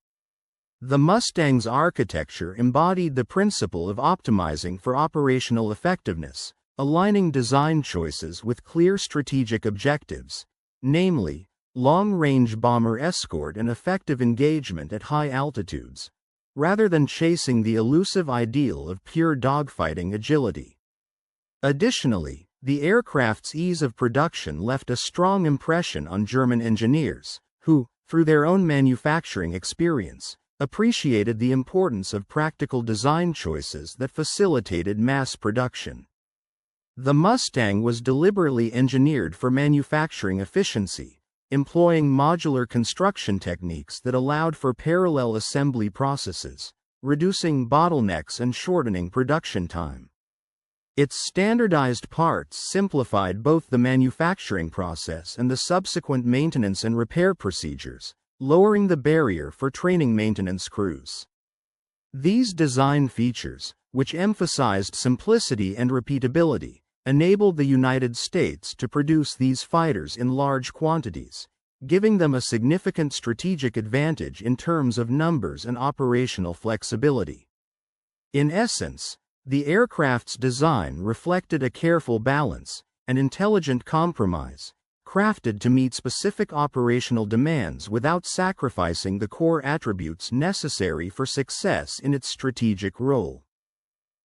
The Mustang's architecture embodied the principle of optimizing for operational effectiveness, aligning design choices with clear strategic objectives, namely, long-range bomber escort and effective engagement at high altitudes, rather than chasing the elusive ideal of pure dogfighting agility. Additionally, the aircraft's ease of production left a strong impression on German engineers, who, through their own manufacturing experience, appreciated the importance of practical design choices that facilitated mass production. The Mustang was deliberately engineered for manufacturing efficiency, employing modular construction techniques that allowed for parallel assembly processes, reducing bottlenecks and shortening production time. Its standardized parts simplified both the manufacturing process and the subsequent maintenance and repair procedures, lowering the barrier for training maintenance crews. These design features, which emphasized simplicity and repeatability, enabled the United States to produce these fighters in large quantities, giving them a significant strategic advantage in terms of numbers and operational flexibility. In essence, the aircraft's design reflected a careful balance, an intelligent compromise, crafted to meet specific operational demands without sacrificing the core attributes necessary for success in its strategic role.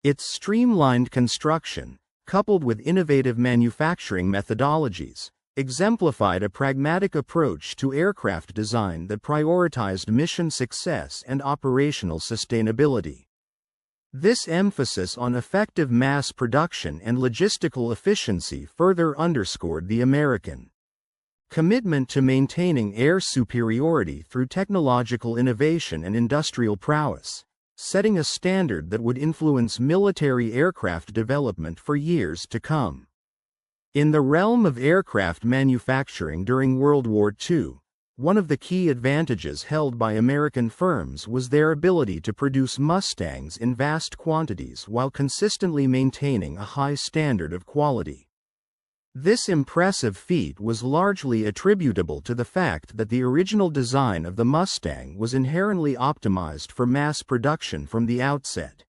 Its streamlined construction, coupled with innovative manufacturing methodologies, exemplified a pragmatic approach to aircraft design that prioritized mission success and operational sustainability. This emphasis on effective mass production and logistical efficiency further underscored the American commitment to maintaining air superiority through technological innovation and industrial prowess, setting a standard that would influence military aircraft development for years to come. In the realm of aircraft manufacturing during World War II, one of the key advantages held by American firms was their ability to produce Mustangs in vast quantities while consistently maintaining a high standard of quality. This impressive feat was largely attributable to the fact that the original design of the Mustang was inherently optimized for mass production from the outset.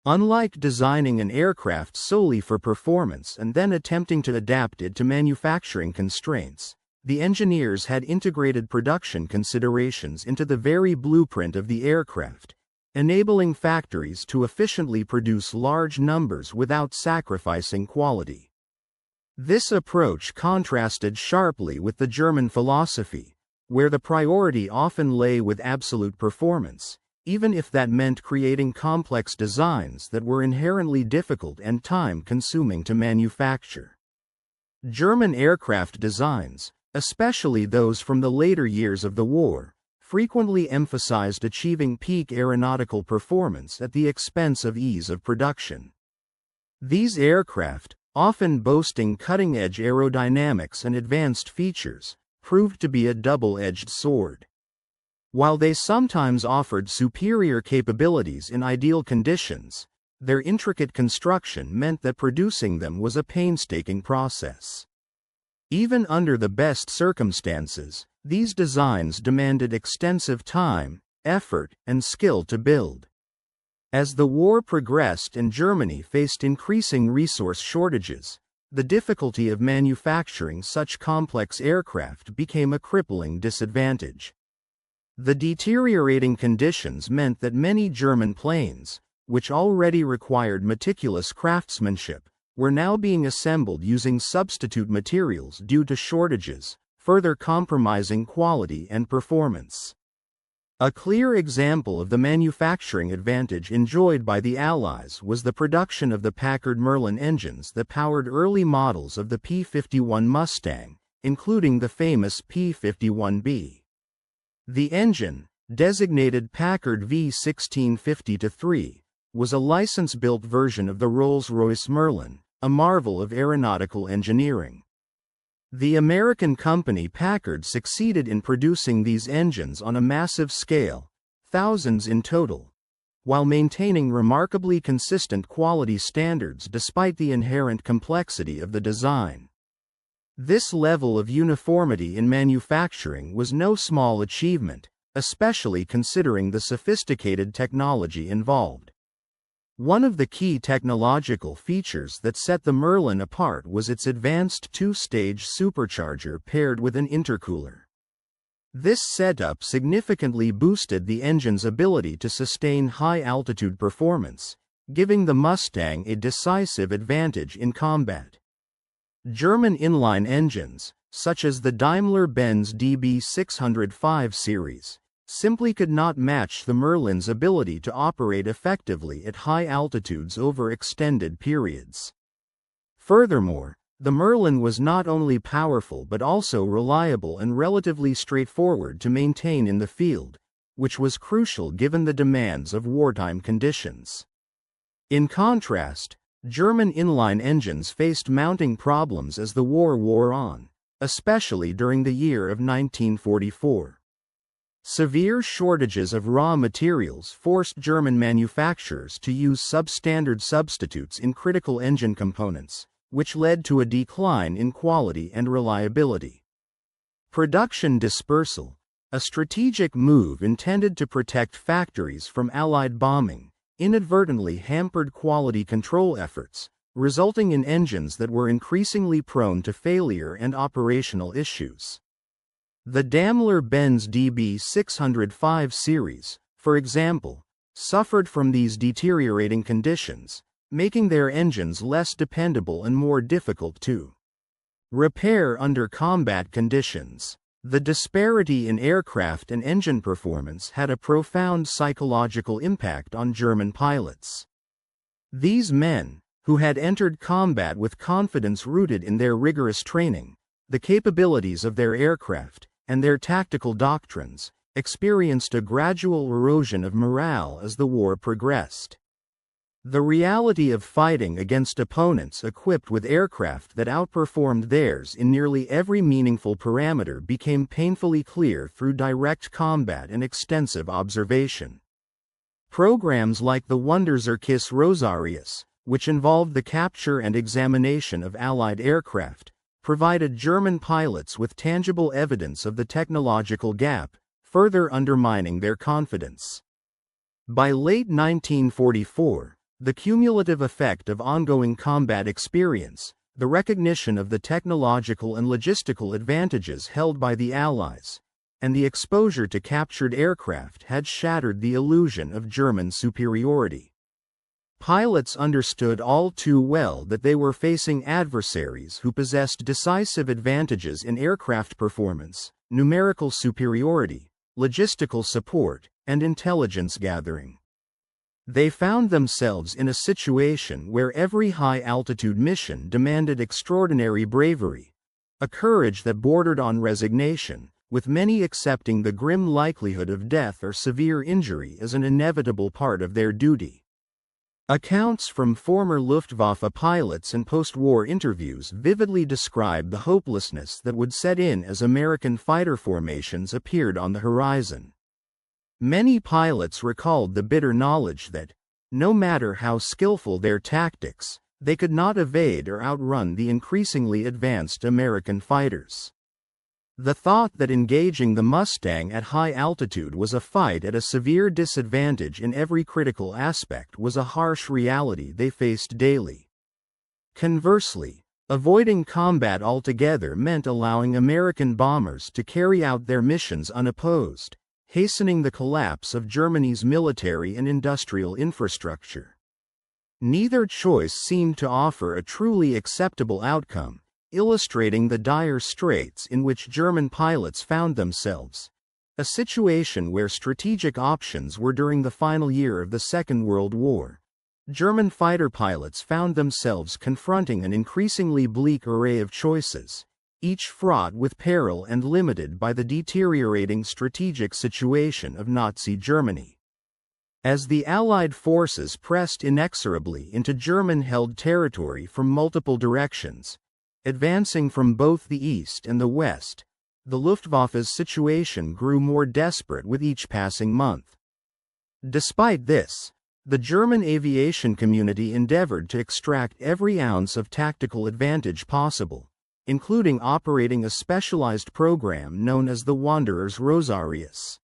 Unlike designing an aircraft solely for performance and then attempting to adapt it to manufacturing constraints, the engineers had integrated production considerations into the very blueprint of the aircraft, enabling factories to efficiently produce large numbers without sacrificing quality. This approach contrasted sharply with the German philosophy, where the priority often lay with absolute performance, even if that meant creating complex designs that were inherently difficult and time-consuming to manufacture. German aircraft designs, especially those from the later years of the war, frequently emphasized achieving peak aeronautical performance at the expense of ease of production. These aircraft, often boasting cutting-edge aerodynamics and advanced features, proved to be a double-edged sword. While they sometimes offered superior capabilities in ideal conditions, their intricate construction meant that producing them was a painstaking process. Even under the best circumstances, these designs demanded extensive time, effort, and skill to build. As the war progressed and Germany faced increasing resource shortages, the difficulty of manufacturing such complex aircraft became a crippling disadvantage. The deteriorating conditions meant that many German planes, which already required meticulous craftsmanship, were now being assembled using substitute materials due to shortages, further compromising quality and performance. A clear example of the manufacturing advantage enjoyed by the Allies was the production of the Packard Merlin engines that powered early models of the P-51 Mustang, including the famous P-51B. The engine, designated Packard V1650-3, was a license-built version of the Rolls-Royce Merlin, a marvel of aeronautical engineering. The American company Packard succeeded in producing these engines on a massive scale, thousands in total, while maintaining remarkably consistent quality standards despite the inherent complexity of the design. This level of uniformity in manufacturing was no small achievement, especially considering the sophisticated technology involved. One of the key technological features that set the Merlin apart was its advanced two-stage supercharger paired with an intercooler. This setup significantly boosted the engine's ability to sustain high-altitude performance, giving the Mustang a decisive advantage in combat. German inline engines, such as the Daimler-Benz DB605 series, simply could not match the Merlin's ability to operate effectively at high altitudes over extended periods. Furthermore, the Merlin was not only powerful but also reliable and relatively straightforward to maintain in the field, which was crucial given the demands of wartime conditions. In contrast, German inline engines faced mounting problems as the war wore on, especially during the year of 1944. Severe shortages of raw materials forced German manufacturers to use substandard substitutes in critical engine components, which led to a decline in quality and reliability. Production dispersal, a strategic move intended to protect factories from Allied bombing, inadvertently hampered quality control efforts, resulting in engines that were increasingly prone to failure and operational issues. The Daimler-Benz DB605 series, for example, suffered from these deteriorating conditions, making their engines less dependable and more difficult to repair under combat conditions. The disparity in aircraft and engine performance had a profound psychological impact on German pilots. These men, who had entered combat with confidence rooted in their rigorous training, the capabilities of their aircraft, and their tactical doctrines, experienced a gradual erosion of morale as the war progressed. The reality of fighting against opponents equipped with aircraft that outperformed theirs in nearly every meaningful parameter became painfully clear through direct combat and extensive observation. Programs like the Zirkus Rosarius, which involved the capture and examination of Allied aircraft, provided German pilots with tangible evidence of the technological gap, further undermining their confidence. By late 1944, the cumulative effect of ongoing combat experience, the recognition of the technological and logistical advantages held by the Allies, and the exposure to captured aircraft had shattered the illusion of German superiority. Pilots understood all too well that they were facing adversaries who possessed decisive advantages in aircraft performance, numerical superiority, logistical support, and intelligence gathering. They found themselves in a situation where every high-altitude mission demanded extraordinary bravery, a courage that bordered on resignation, with many accepting the grim likelihood of death or severe injury as an inevitable part of their duty. Accounts from former Luftwaffe pilots and post-war interviews vividly describe the hopelessness that would set in as American fighter formations appeared on the horizon. Many pilots recalled the bitter knowledge that, no matter how skillful their tactics, they could not evade or outrun the increasingly advanced American fighters. The thought that engaging the Mustang at high altitude was a fight at a severe disadvantage in every critical aspect was a harsh reality they faced daily. Conversely, avoiding combat altogether meant allowing American bombers to carry out their missions unopposed, hastening the collapse of Germany's military and industrial infrastructure. Neither choice seemed to offer a truly acceptable outcome, illustrating the dire straits in which German pilots found themselves, a situation where strategic options were during the final year of the Second World War. German fighter pilots found themselves confronting an increasingly bleak array of choices, each fraught with peril and limited by the deteriorating strategic situation of Nazi Germany. As the Allied forces pressed inexorably into German-held territory from multiple directions, advancing from both the east and the west, the Luftwaffe's situation grew more desperate with each passing month. Despite this, the German aviation community endeavored to extract every ounce of tactical advantage possible, including operating a specialized program known as the Wanderer's Rosarius.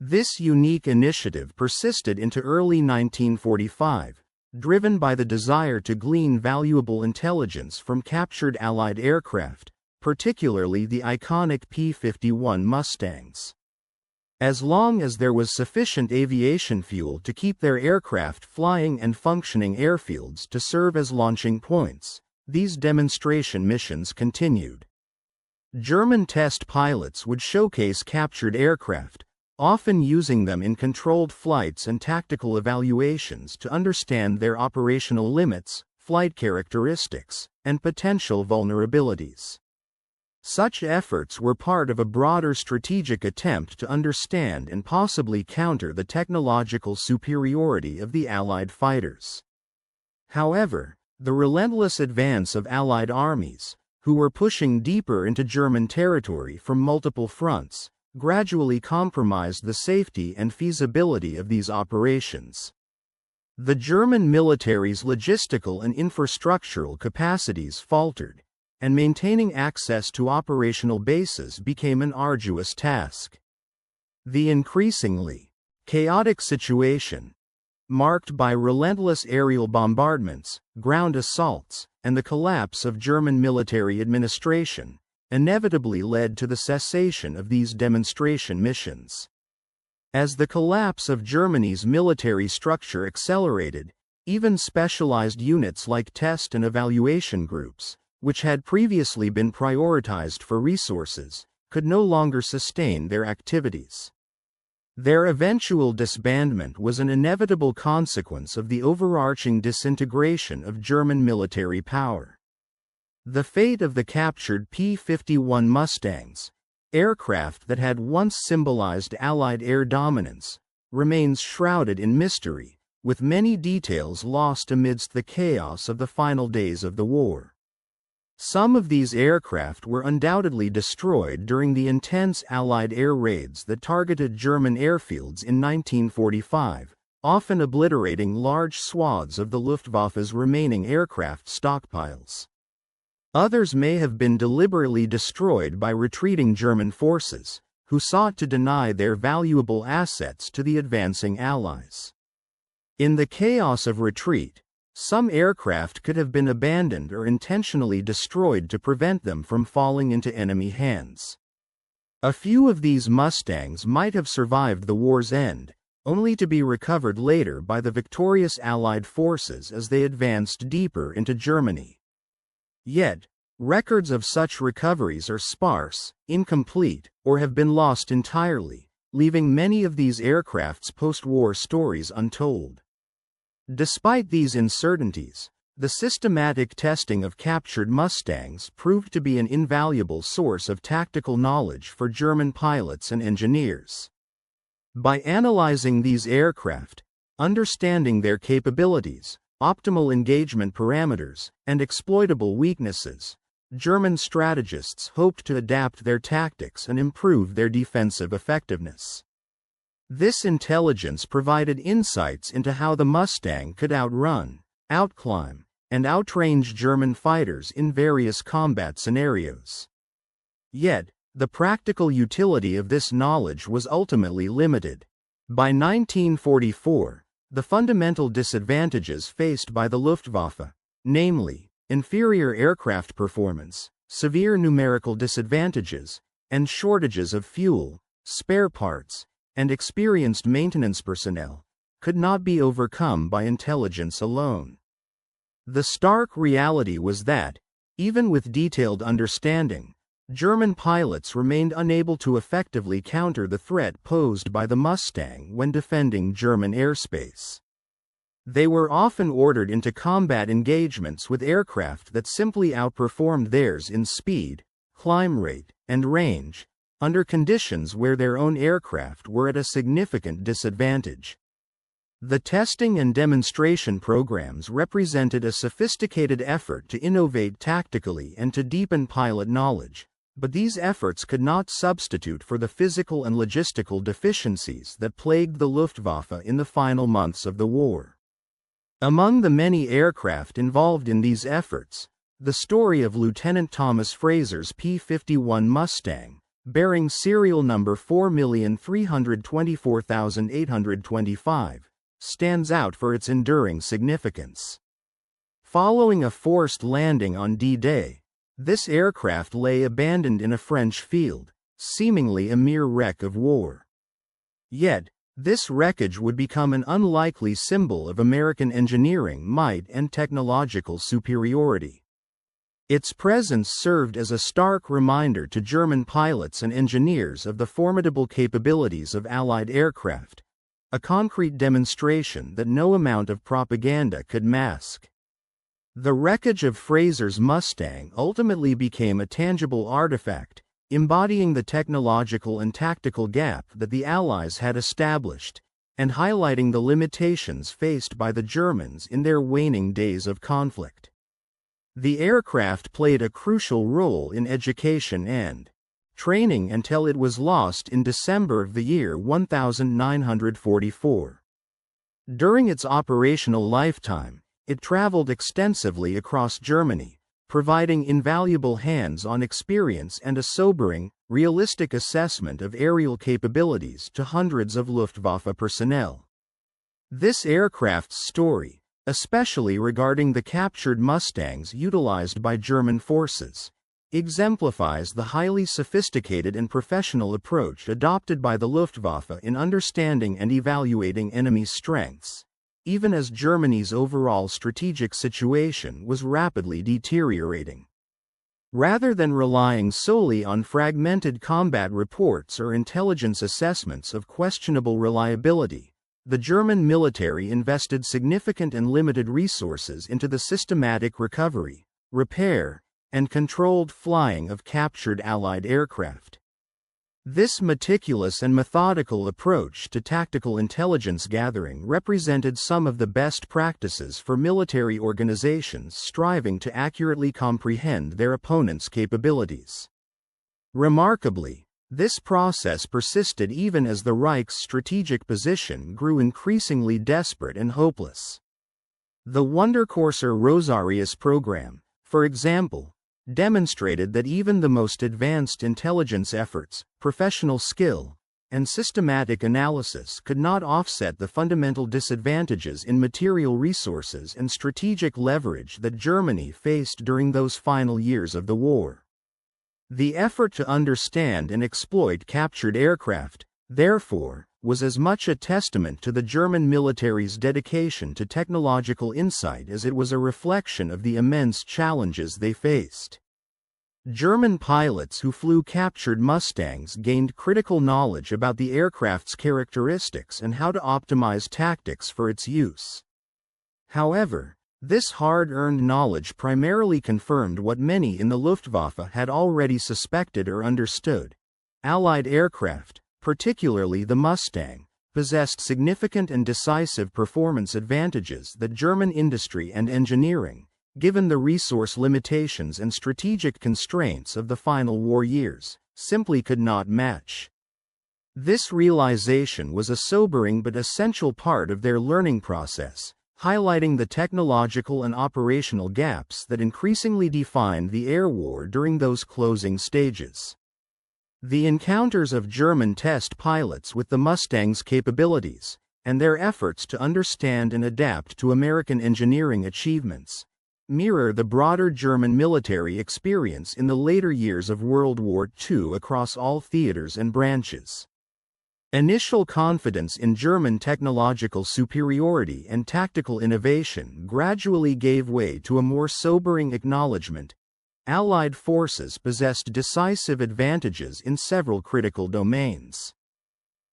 This unique initiative persisted into early 1945, driven by the desire to glean valuable intelligence from captured Allied aircraft, particularly the iconic P-51 Mustangs. As long as there was sufficient aviation fuel to keep their aircraft flying and functioning airfields to serve as launching points, these demonstration missions continued. German test pilots would showcase captured aircraft, often using them in controlled flights and tactical evaluations to understand their operational limits, flight characteristics, and potential vulnerabilities. Such efforts were part of a broader strategic attempt to understand and possibly counter the technological superiority of the Allied fighters. However, the relentless advance of Allied armies, who were pushing deeper into German territory from multiple fronts, gradually compromised the safety and feasibility of these operations. The German military's logistical and infrastructural capacities faltered, and maintaining access to operational bases became an arduous task. The increasingly chaotic situation, marked by relentless aerial bombardments, ground assaults, and the collapse of German military administration, inevitably led to the cessation of these demonstration missions. As the collapse of Germany's military structure accelerated, even specialized units like test and evaluation groups, which had previously been prioritized for resources, could no longer sustain their activities. Their eventual disbandment was an inevitable consequence of the overarching disintegration of German military power. The fate of the captured P-51 Mustangs, aircraft that had once symbolized Allied air dominance, remains shrouded in mystery, with many details lost amidst the chaos of the final days of the war. Some of these aircraft were undoubtedly destroyed during the intense Allied air raids that targeted German airfields in 1945, often obliterating large swaths of the Luftwaffe's remaining aircraft stockpiles. Others may have been deliberately destroyed by retreating German forces, who sought to deny their valuable assets to the advancing Allies. In the chaos of retreat, Some aircraft could have been abandoned or intentionally destroyed to prevent them from falling into enemy hands. A few of these Mustangs might have survived the war's end, only to be recovered later by the victorious Allied forces as they advanced deeper into Germany. Yet, records of such recoveries are sparse, incomplete, or have been lost entirely, leaving many of these aircraft's post-war stories untold. Despite these uncertainties, the systematic testing of captured Mustangs proved to be an invaluable source of tactical knowledge for German pilots and engineers. By analyzing these aircraft, understanding their capabilities, optimal engagement parameters, and exploitable weaknesses, German strategists hoped to adapt their tactics and improve their defensive effectiveness. This intelligence provided insights into how the Mustang could outrun, outclimb, and outrange German fighters in various combat scenarios. Yet, the practical utility of this knowledge was ultimately limited. By 1944, the fundamental disadvantages faced by the Luftwaffe, namely, inferior aircraft performance, severe numerical disadvantages, and shortages of fuel, spare parts, and experienced maintenance personnel, could not be overcome by intelligence alone. The stark reality was that, even with detailed understanding, German pilots remained unable to effectively counter the threat posed by the Mustang when defending German airspace. They were often ordered into combat engagements with aircraft that simply outperformed theirs in speed, climb rate, and range, under conditions where their own aircraft were at a significant disadvantage. The testing and demonstration programs represented a sophisticated effort to innovate tactically and to deepen pilot knowledge, but these efforts could not substitute for the physical and logistical deficiencies that plagued the Luftwaffe in the final months of the war. Among the many aircraft involved in these efforts, the story of Lieutenant Thomas Fraser's P-51 Mustang, bearing serial number 4,324,825, stands out for its enduring significance. Following a forced landing on D-Day, this aircraft lay abandoned in a French field, seemingly a mere wreck of war. Yet, this wreckage would become an unlikely symbol of American engineering might and technological superiority. Its presence served as a stark reminder to German pilots and engineers of the formidable capabilities of Allied aircraft, a concrete demonstration that no amount of propaganda could mask. The wreckage of Fraser's Mustang ultimately became a tangible artifact, embodying the technological and tactical gap that the Allies had established, and highlighting the limitations faced by the Germans in their waning days of conflict. The aircraft played a crucial role in education and training until it was lost in December of the year 1944. During its operational lifetime, it traveled extensively across Germany, providing invaluable hands-on experience and a sobering, realistic assessment of aerial capabilities to hundreds of Luftwaffe personnel. This aircraft's story, especially regarding the captured Mustangs utilized by German forces, exemplifies the highly sophisticated and professional approach adopted by the Luftwaffe in understanding and evaluating enemy strengths, even as Germany's overall strategic situation was rapidly deteriorating. Rather than relying solely on fragmented combat reports or intelligence assessments of questionable reliability, the German military invested significant and limited resources into the systematic recovery, repair, and controlled flying of captured Allied aircraft. This meticulous and methodical approach to tactical intelligence gathering represented some of the best practices for military organizations striving to accurately comprehend their opponent's capabilities. Remarkably, this process persisted even as the Reich's strategic position grew increasingly desperate and hopeless. The Wunderkorser Rosarius program, for example, demonstrated that even the most advanced intelligence efforts, professional skill, and systematic analysis could not offset the fundamental disadvantages in material resources and strategic leverage that Germany faced during those final years of the war. The effort to understand and exploit captured aircraft, therefore, was as much a testament to the German military's dedication to technological insight as it was a reflection of the immense challenges they faced. German pilots who flew captured Mustangs gained critical knowledge about the aircraft's characteristics and how to optimize tactics for its use. However, this hard-earned knowledge primarily confirmed what many in the Luftwaffe had already suspected or understood. Allied aircraft, particularly the Mustang, possessed significant and decisive performance advantages that German industry and engineering, given the resource limitations and strategic constraints of the final war years, simply could not match. This realization was a sobering but essential part of their learning process, highlighting the technological and operational gaps that increasingly defined the air war during those closing stages. The encounters of German test pilots with the Mustang's capabilities, and their efforts to understand and adapt to American engineering achievements, mirror the broader German military experience in the later years of World War II across all theaters and branches. Initial confidence in German technological superiority and tactical innovation gradually gave way to a more sobering acknowledgement. Allied forces possessed decisive advantages in several critical domains.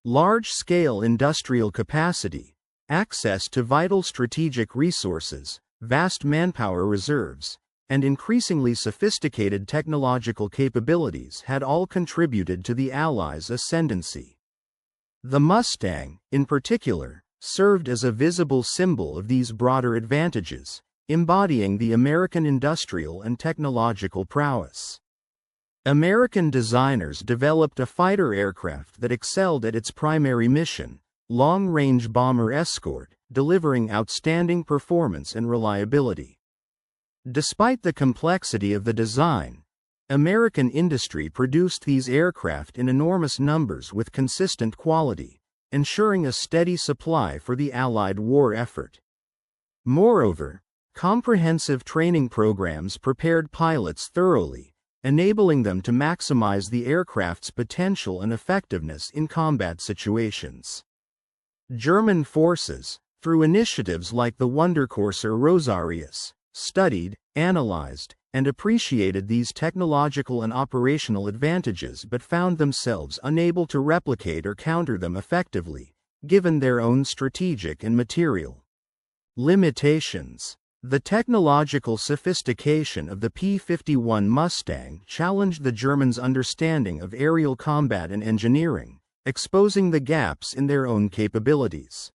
Large-scale industrial capacity, access to vital strategic resources, vast manpower reserves, and increasingly sophisticated technological capabilities had all contributed to the Allies' ascendancy. The Mustang, in particular, served as a visible symbol of these broader advantages, embodying the American industrial and technological prowess. American designers developed a fighter aircraft that excelled at its primary mission, long-range bomber escort, delivering outstanding performance and reliability. Despite the complexity of the design, American industry produced these aircraft in enormous numbers with consistent quality, ensuring a steady supply for the Allied war effort. Moreover, comprehensive training programs prepared pilots thoroughly, enabling them to maximize the aircraft's potential and effectiveness in combat situations. German forces, through initiatives like the Wunderkorser Rosarius, studied, analyzed, and appreciated these technological and operational advantages but found themselves unable to replicate or counter them effectively, given their own strategic and material limitations. The technological sophistication of the P-51 Mustang challenged the Germans' understanding of aerial combat and engineering, exposing the gaps in their own capabilities.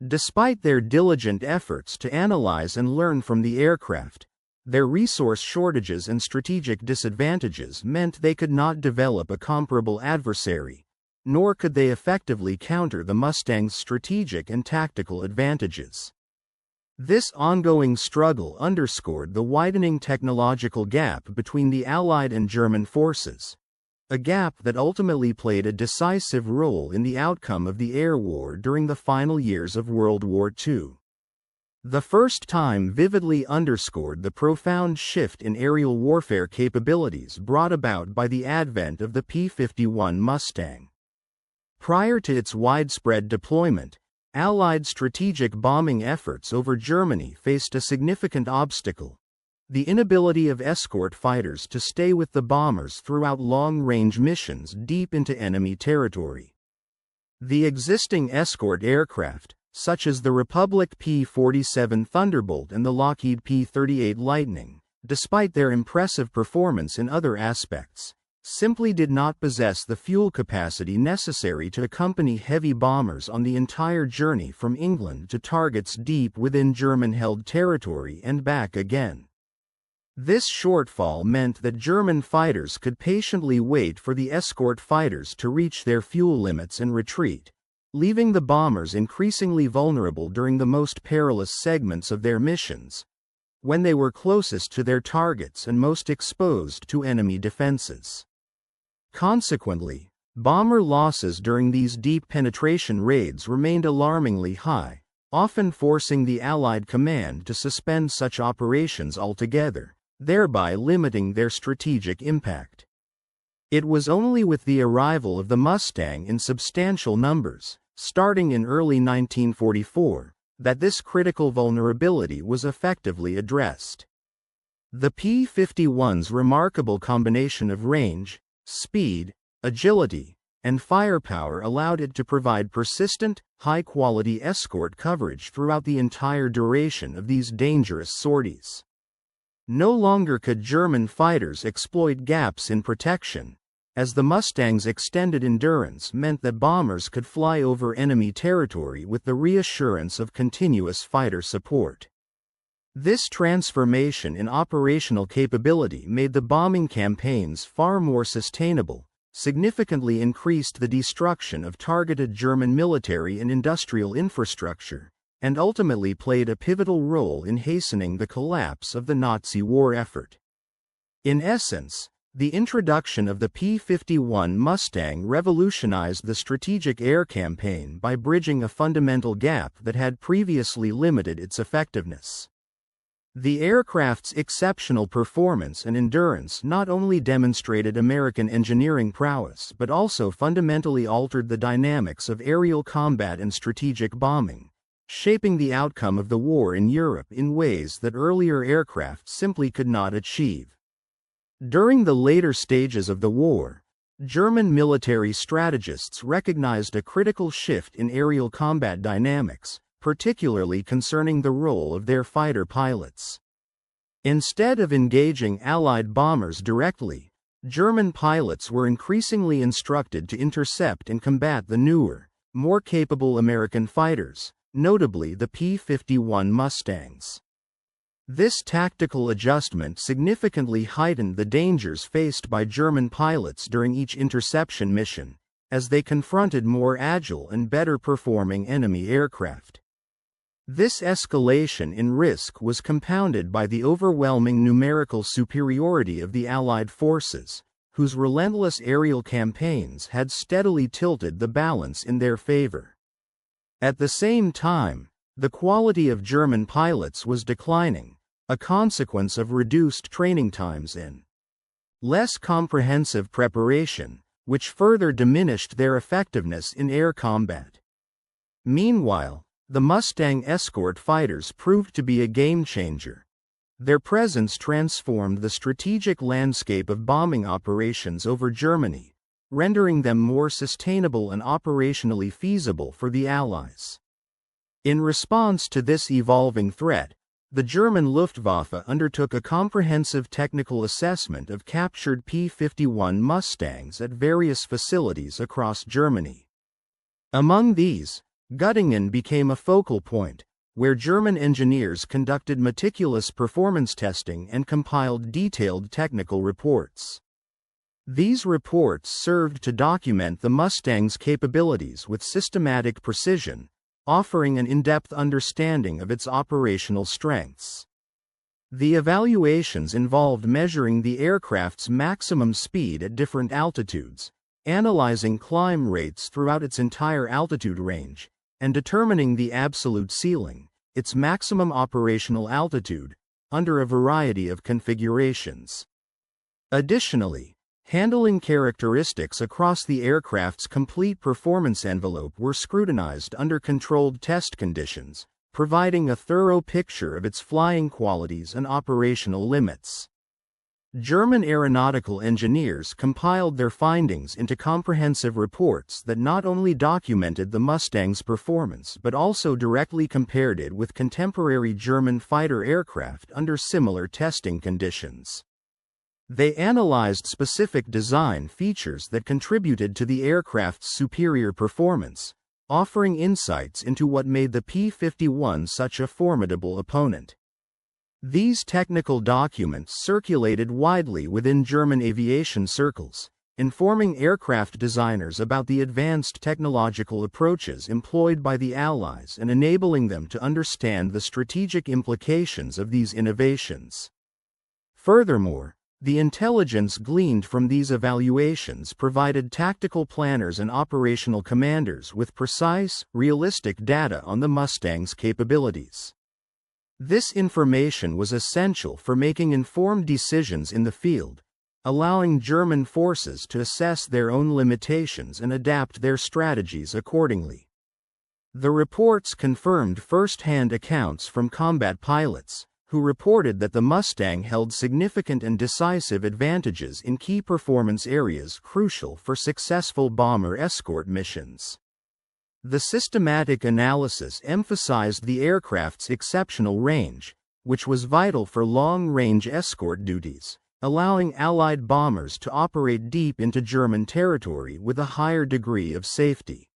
Despite their diligent efforts to analyze and learn from the aircraft, their resource shortages and strategic disadvantages meant they could not develop a comparable adversary, nor could they effectively counter the Mustang's strategic and tactical advantages. This ongoing struggle underscored the widening technological gap between the Allied and German forces, a gap that ultimately played a decisive role in the outcome of the air war during the final years of World War II. The first time vividly underscored the profound shift in aerial warfare capabilities brought about by the advent of the P-51 Mustang. Prior to its widespread deployment, Allied strategic bombing efforts over Germany faced a significant obstacle: the inability of escort fighters to stay with the bombers throughout long-range missions deep into enemy territory. The existing escort aircraft, such as the Republic P-47 Thunderbolt and the Lockheed P-38 Lightning, despite their impressive performance in other aspects, simply did not possess the fuel capacity necessary to accompany heavy bombers on the entire journey from England to targets deep within German-held territory and back again. This shortfall meant that German fighters could patiently wait for the escort fighters to reach their fuel limits and retreat, leaving the bombers increasingly vulnerable during the most perilous segments of their missions, when they were closest to their targets and most exposed to enemy defenses. Consequently, Bomber losses during these deep penetration raids remained alarmingly high, often forcing the Allied command to suspend such operations altogether, thereby limiting their strategic impact. It was only with the arrival of the Mustang in substantial numbers, starting in early 1944, that this critical vulnerability was effectively addressed. The P-51's remarkable combination of range, speed, agility, and firepower allowed it to provide persistent, high-quality escort coverage throughout the entire duration of these dangerous sorties. No longer could German fighters exploit gaps in protection, as the Mustang's extended endurance meant that bombers could fly over enemy territory with the reassurance of continuous fighter support. This transformation in operational capability made the bombing campaigns far more sustainable, significantly increased the destruction of targeted German military and industrial infrastructure, and ultimately played a pivotal role in hastening the collapse of the Nazi war effort. In essence, the introduction of the P-51 Mustang revolutionized the strategic air campaign by bridging a fundamental gap that had previously limited its effectiveness. The aircraft's exceptional performance and endurance not only demonstrated American engineering prowess but also fundamentally altered the dynamics of aerial combat and strategic bombing, shaping the outcome of the war in Europe in ways that earlier aircraft simply could not achieve. During the later stages of the war, German military strategists recognized a critical shift in aerial combat dynamics, particularly concerning the role of their fighter pilots. Instead of engaging Allied bombers directly, German pilots were increasingly instructed to intercept and combat the newer, more capable American fighters, notably the P-51 Mustangs. This tactical adjustment significantly heightened the dangers faced by German pilots during each interception mission, as they confronted more agile and better-performing enemy aircraft. This escalation in risk was compounded by the overwhelming numerical superiority of the Allied forces, whose relentless aerial campaigns had steadily tilted the balance in their favor. At the same time, the quality of German pilots was declining, a consequence of reduced training times and less comprehensive preparation, which further diminished their effectiveness in air combat. Meanwhile, the Mustang escort fighters proved to be a game-changer. Their presence transformed the strategic landscape of bombing operations over Germany, rendering them more sustainable and operationally feasible for the Allies. In response to this evolving threat, the German Luftwaffe undertook a comprehensive technical assessment of captured P-51 Mustangs at various facilities across Germany. Among these, Göttingen became a focal point, where German engineers conducted meticulous performance testing and compiled detailed technical reports. These reports served to document the Mustang's capabilities with systematic precision, offering an in-depth understanding of its operational strengths. The evaluations involved measuring the aircraft's maximum speed at different altitudes, analyzing climb rates throughout its entire altitude range, and determining the absolute ceiling, its maximum operational altitude, under a variety of configurations. Additionally, handling characteristics across the aircraft's complete performance envelope were scrutinized under controlled test conditions, providing a thorough picture of its flying qualities and operational limits. German aeronautical engineers compiled their findings into comprehensive reports that not only documented the Mustang's performance but also directly compared it with contemporary German fighter aircraft under similar testing conditions. They analyzed specific design features that contributed to the aircraft's superior performance, offering insights into what made the P-51 such a formidable opponent. These technical documents circulated widely within German aviation circles, informing aircraft designers about the advanced technological approaches employed by the Allies and enabling them to understand the strategic implications of these innovations. Furthermore, The intelligence gleaned from these evaluations provided tactical planners and operational commanders with precise, realistic data on the Mustang's capabilities. This information was essential for making informed decisions in the field, allowing German forces to assess their own limitations and adapt their strategies accordingly. The reports confirmed first-hand accounts from combat pilots, who reported that the Mustang held significant and decisive advantages in key performance areas crucial for successful bomber escort missions. The systematic analysis emphasized the aircraft's exceptional range, which was vital for long-range escort duties, allowing Allied bombers to operate deep into German territory with a higher degree of safety.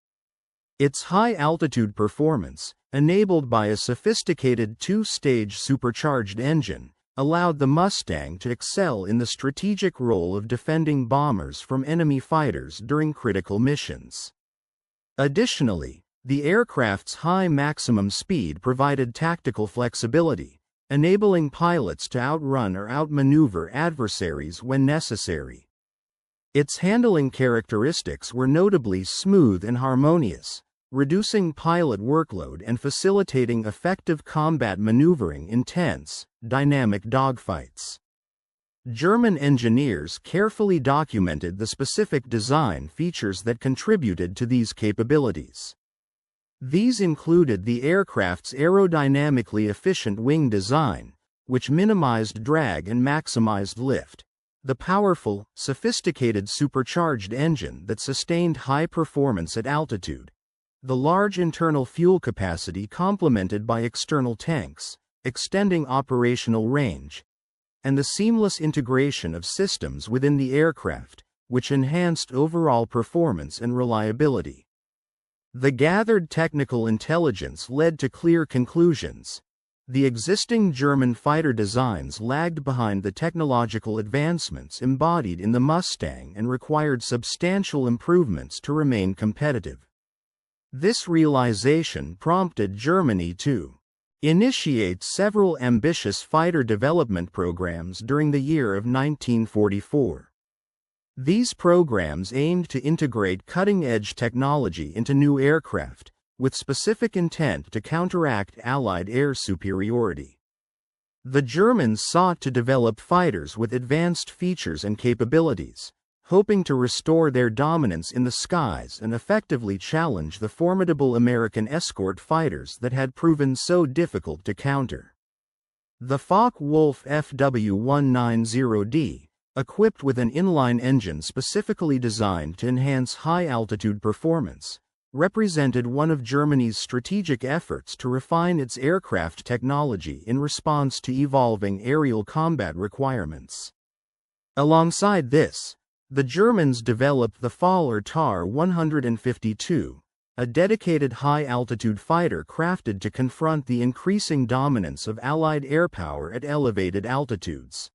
Its high-altitude performance, enabled by a sophisticated two-stage supercharged engine, allowed the Mustang to excel in the strategic role of defending bombers from enemy fighters during critical missions. Additionally, the aircraft's high maximum speed provided tactical flexibility, enabling pilots to outrun or outmaneuver adversaries when necessary. Its handling characteristics were notably smooth and harmonious, reducing pilot workload and facilitating effective combat maneuvering in tense, dynamic dogfights. German engineers carefully documented the specific design features that contributed to these capabilities. These included the aircraft's aerodynamically efficient wing design, which minimized drag and maximized lift, the powerful, sophisticated supercharged engine that sustained high performance at altitude, the large internal fuel capacity complemented by external tanks, extending operational range, and the seamless integration of systems within the aircraft, which enhanced overall performance and reliability. The gathered technical intelligence led to clear conclusions. The existing German fighter designs lagged behind the technological advancements embodied in the Mustang and required substantial improvements to remain competitive. This realization prompted Germany to initiate several ambitious fighter development programs during the year of 1944. These programs aimed to integrate cutting-edge technology into new aircraft, with specific intent to counteract Allied air superiority. The Germans sought to develop fighters with advanced features and capabilities, hoping to restore their dominance in the skies and effectively challenge the formidable American escort fighters that had proven so difficult to counter. The Focke-Wulf FW-190D, equipped with an inline engine specifically designed to enhance high-altitude performance, represented one of Germany's strategic efforts to refine its aircraft technology in response to evolving aerial combat requirements. Alongside this, the Germans developed the Faller-Tar-152, a dedicated high-altitude fighter crafted to confront the increasing dominance of Allied air power at elevated altitudes.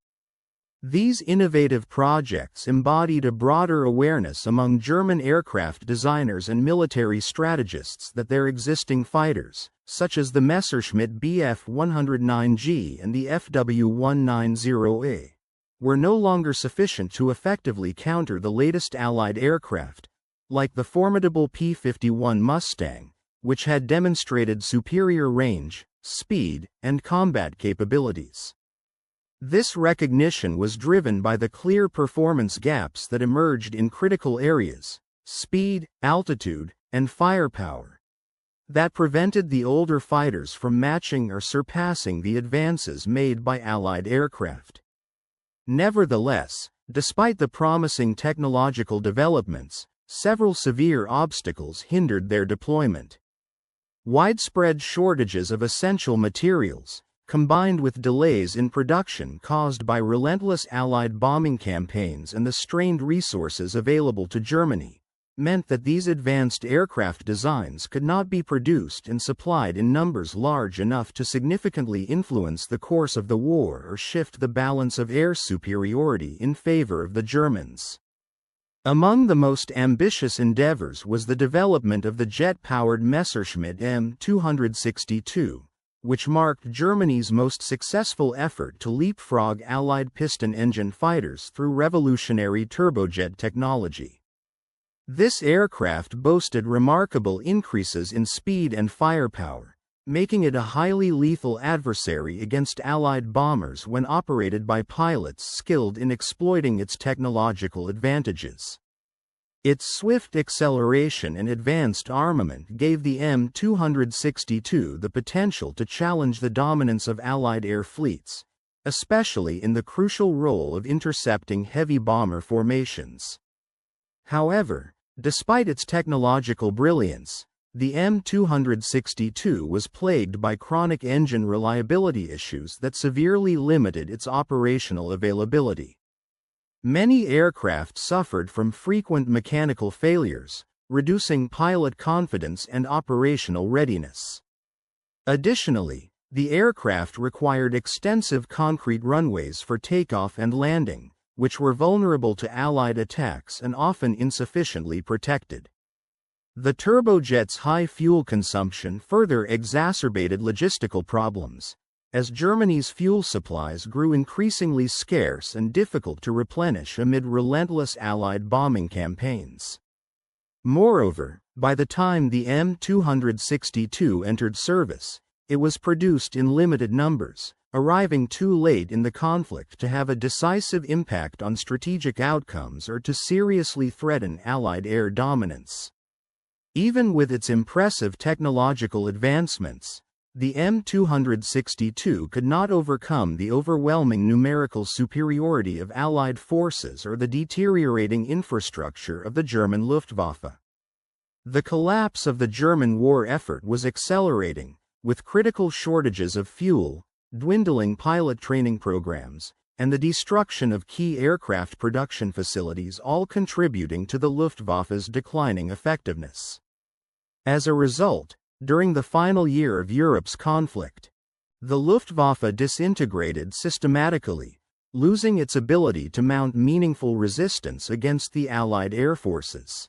These innovative projects embodied a broader awareness among German aircraft designers and military strategists that their existing fighters, such as the Messerschmitt Bf-109G and the FW-190A, were no longer sufficient to effectively counter the latest Allied aircraft, like the formidable P-51 Mustang, which had demonstrated superior range, speed, and combat capabilities. This recognition was driven by the clear performance gaps that emerged in critical areas, speed, altitude, and firepower, that prevented the older fighters from matching or surpassing the advances made by Allied aircraft. Nevertheless, despite the promising technological developments, several severe obstacles hindered their deployment. Widespread shortages of essential materials, combined with delays in production caused by relentless Allied bombing campaigns and the strained resources available to Germany, meant that these advanced aircraft designs could not be produced and supplied in numbers large enough to significantly influence the course of the war or shift the balance of air superiority in favor of the Germans. Among the most ambitious endeavors was the development of the jet-powered Messerschmitt M262, which marked Germany's most successful effort to leapfrog Allied piston engine fighters through revolutionary turbojet technology. This aircraft boasted remarkable increases in speed and firepower, making it a highly lethal adversary against Allied bombers when operated by pilots skilled in exploiting its technological advantages. Its swift acceleration and advanced armament gave the M262 the potential to challenge the dominance of Allied air fleets, especially in the crucial role of intercepting heavy bomber formations. However, despite its technological brilliance, the M262 was plagued by chronic engine reliability issues that severely limited its operational availability. Many aircraft suffered from frequent mechanical failures, reducing pilot confidence and operational readiness. Additionally, the aircraft required extensive concrete runways for takeoff and landing, which were vulnerable to Allied attacks and often insufficiently protected. The turbojet's high fuel consumption further exacerbated logistical problems, as Germany's fuel supplies grew increasingly scarce and difficult to replenish amid relentless Allied bombing campaigns. Moreover, by the time the M262 entered service, it was produced in limited numbers, arriving too late in the conflict to have a decisive impact on strategic outcomes or to seriously threaten Allied air dominance. Even with its impressive technological advancements, the M262 could not overcome the overwhelming numerical superiority of Allied forces or the deteriorating infrastructure of the German Luftwaffe. The collapse of the German war effort was accelerating, with critical shortages of fuel, dwindling pilot training programs, and the destruction of key aircraft production facilities all contributing to the Luftwaffe's declining effectiveness. As a result, during the final year of Europe's conflict, the Luftwaffe disintegrated systematically, losing its ability to mount meaningful resistance against the Allied air forces.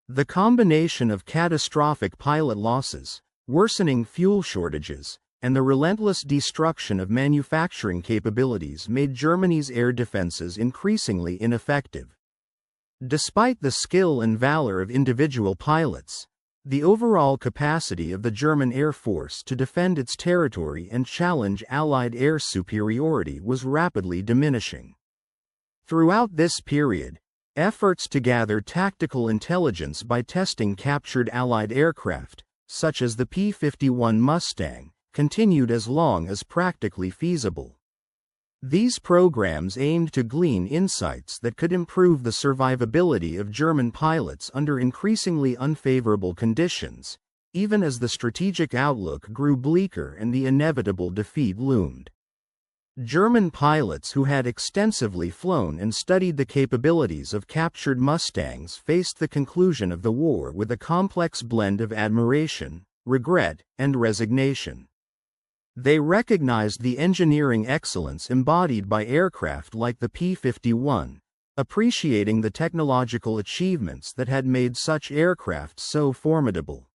The combination of catastrophic pilot losses, worsening fuel shortages, and the relentless destruction of manufacturing capabilities made Germany's air defenses increasingly ineffective. Despite the skill and valor of individual pilots, the overall capacity of the German Air Force to defend its territory and challenge Allied air superiority was rapidly diminishing. Throughout this period, efforts to gather tactical intelligence by testing captured Allied aircraft, such as the P-51 Mustang, continued as long as practically feasible. These programs aimed to glean insights that could improve the survivability of German pilots under increasingly unfavorable conditions, even as the strategic outlook grew bleaker and the inevitable defeat loomed. German pilots who had extensively flown and studied the capabilities of captured Mustangs faced the conclusion of the war with a complex blend of admiration, regret, and resignation. They recognized the engineering excellence embodied by aircraft like the P-51, appreciating the technological achievements that had made such aircraft so formidable.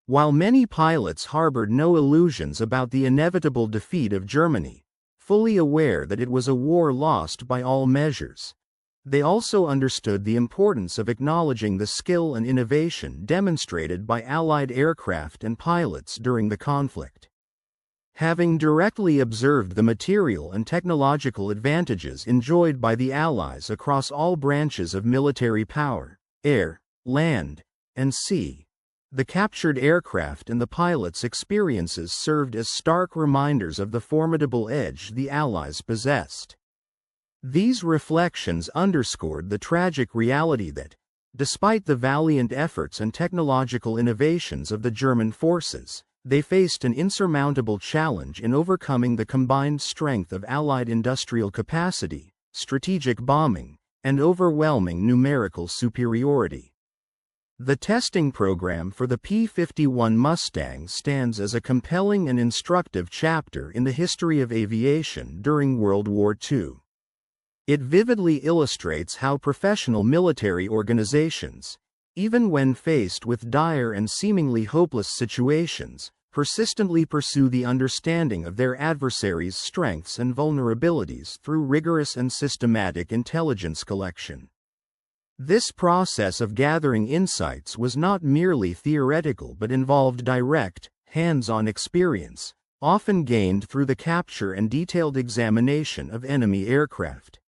While many pilots harbored no illusions about the inevitable defeat of Germany, fully aware that it was a war lost by all measures, they also understood the importance of acknowledging the skill and innovation demonstrated by Allied aircraft and pilots during the conflict. Having directly observed the material and technological advantages enjoyed by the Allies across all branches of military power, air, land, and sea, the captured aircraft and the pilots' experiences served as stark reminders of the formidable edge the Allies possessed. These reflections underscored the tragic reality that, despite the valiant efforts and technological innovations of the German forces, they faced an insurmountable challenge in overcoming the combined strength of Allied industrial capacity, strategic bombing, and overwhelming numerical superiority. The testing program for the P-51 Mustang stands as a compelling and instructive chapter in the history of aviation during World War II. It vividly illustrates how professional military organizations, even when faced with dire and seemingly hopeless situations, persistently pursue the understanding of their adversaries' strengths and vulnerabilities through rigorous and systematic intelligence collection. This process of gathering insights was not merely theoretical but involved direct, hands-on experience, often gained through the capture and detailed examination of enemy aircraft.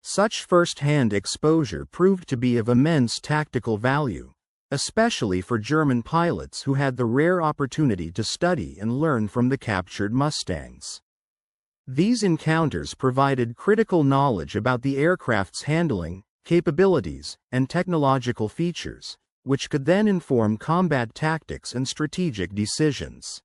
Such first-hand exposure proved to be of immense tactical value, especially for German pilots who had the rare opportunity to study and learn from the captured Mustangs. These encounters provided critical knowledge about the aircraft's handling, capabilities, and technological features, which could then inform combat tactics and strategic decisions.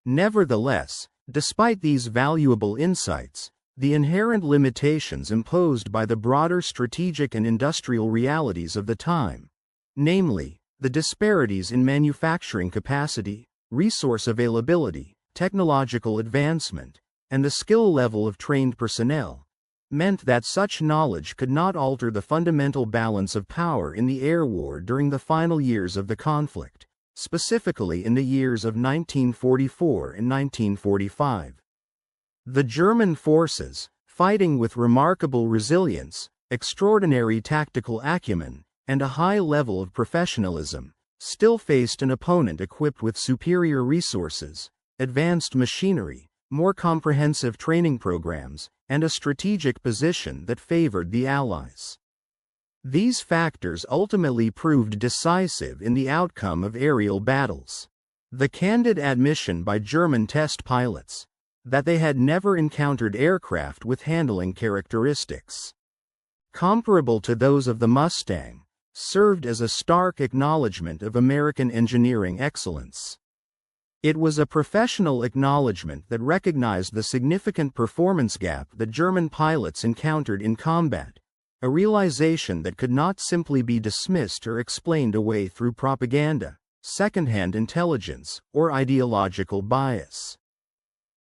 Nevertheless, despite these valuable insights, the inherent limitations imposed by the broader strategic and industrial realities of the time, namely, the disparities in manufacturing capacity, resource availability, technological advancement, and the skill level of trained personnel, meant that such knowledge could not alter the fundamental balance of power in the air war during the final years of the conflict, specifically in the years of 1944 and 1945. The German forces, fighting with remarkable resilience, extraordinary tactical acumen, and a high level of professionalism, still faced an opponent equipped with superior resources, advanced machinery, more comprehensive training programs, and a strategic position that favored the Allies. These factors ultimately proved decisive in the outcome of aerial battles. The candid admission by German test pilots that they had never encountered aircraft with handling characteristics comparable to those of the Mustang served as a stark acknowledgement of American engineering excellence. It was a professional acknowledgement that recognized the significant performance gap that German pilots encountered in combat, a realization that could not simply be dismissed or explained away through propaganda, second-hand intelligence, or ideological bias.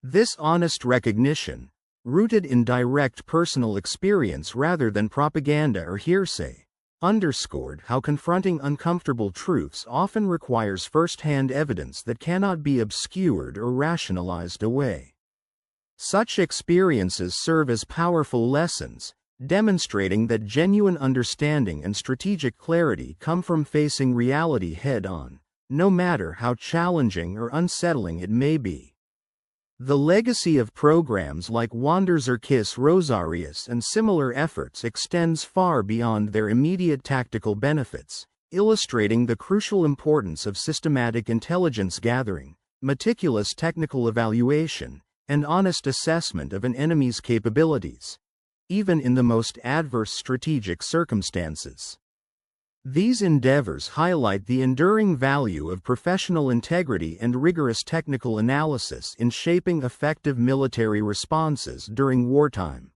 This honest recognition, rooted in direct personal experience rather than propaganda or hearsay, underscored how confronting uncomfortable truths often requires first-hand evidence that cannot be obscured or rationalized away. Such experiences serve as powerful lessons, demonstrating that genuine understanding and strategic clarity come from facing reality head-on, no matter how challenging or unsettling it may be. The legacy of programs like Zirkus, Rosarius, and similar efforts extends far beyond their immediate tactical benefits, illustrating the crucial importance of systematic intelligence gathering, meticulous technical evaluation, and honest assessment of an enemy's capabilities, even in the most adverse strategic circumstances. These endeavors highlight the enduring value of professional integrity and rigorous technical analysis in shaping effective military responses during wartime.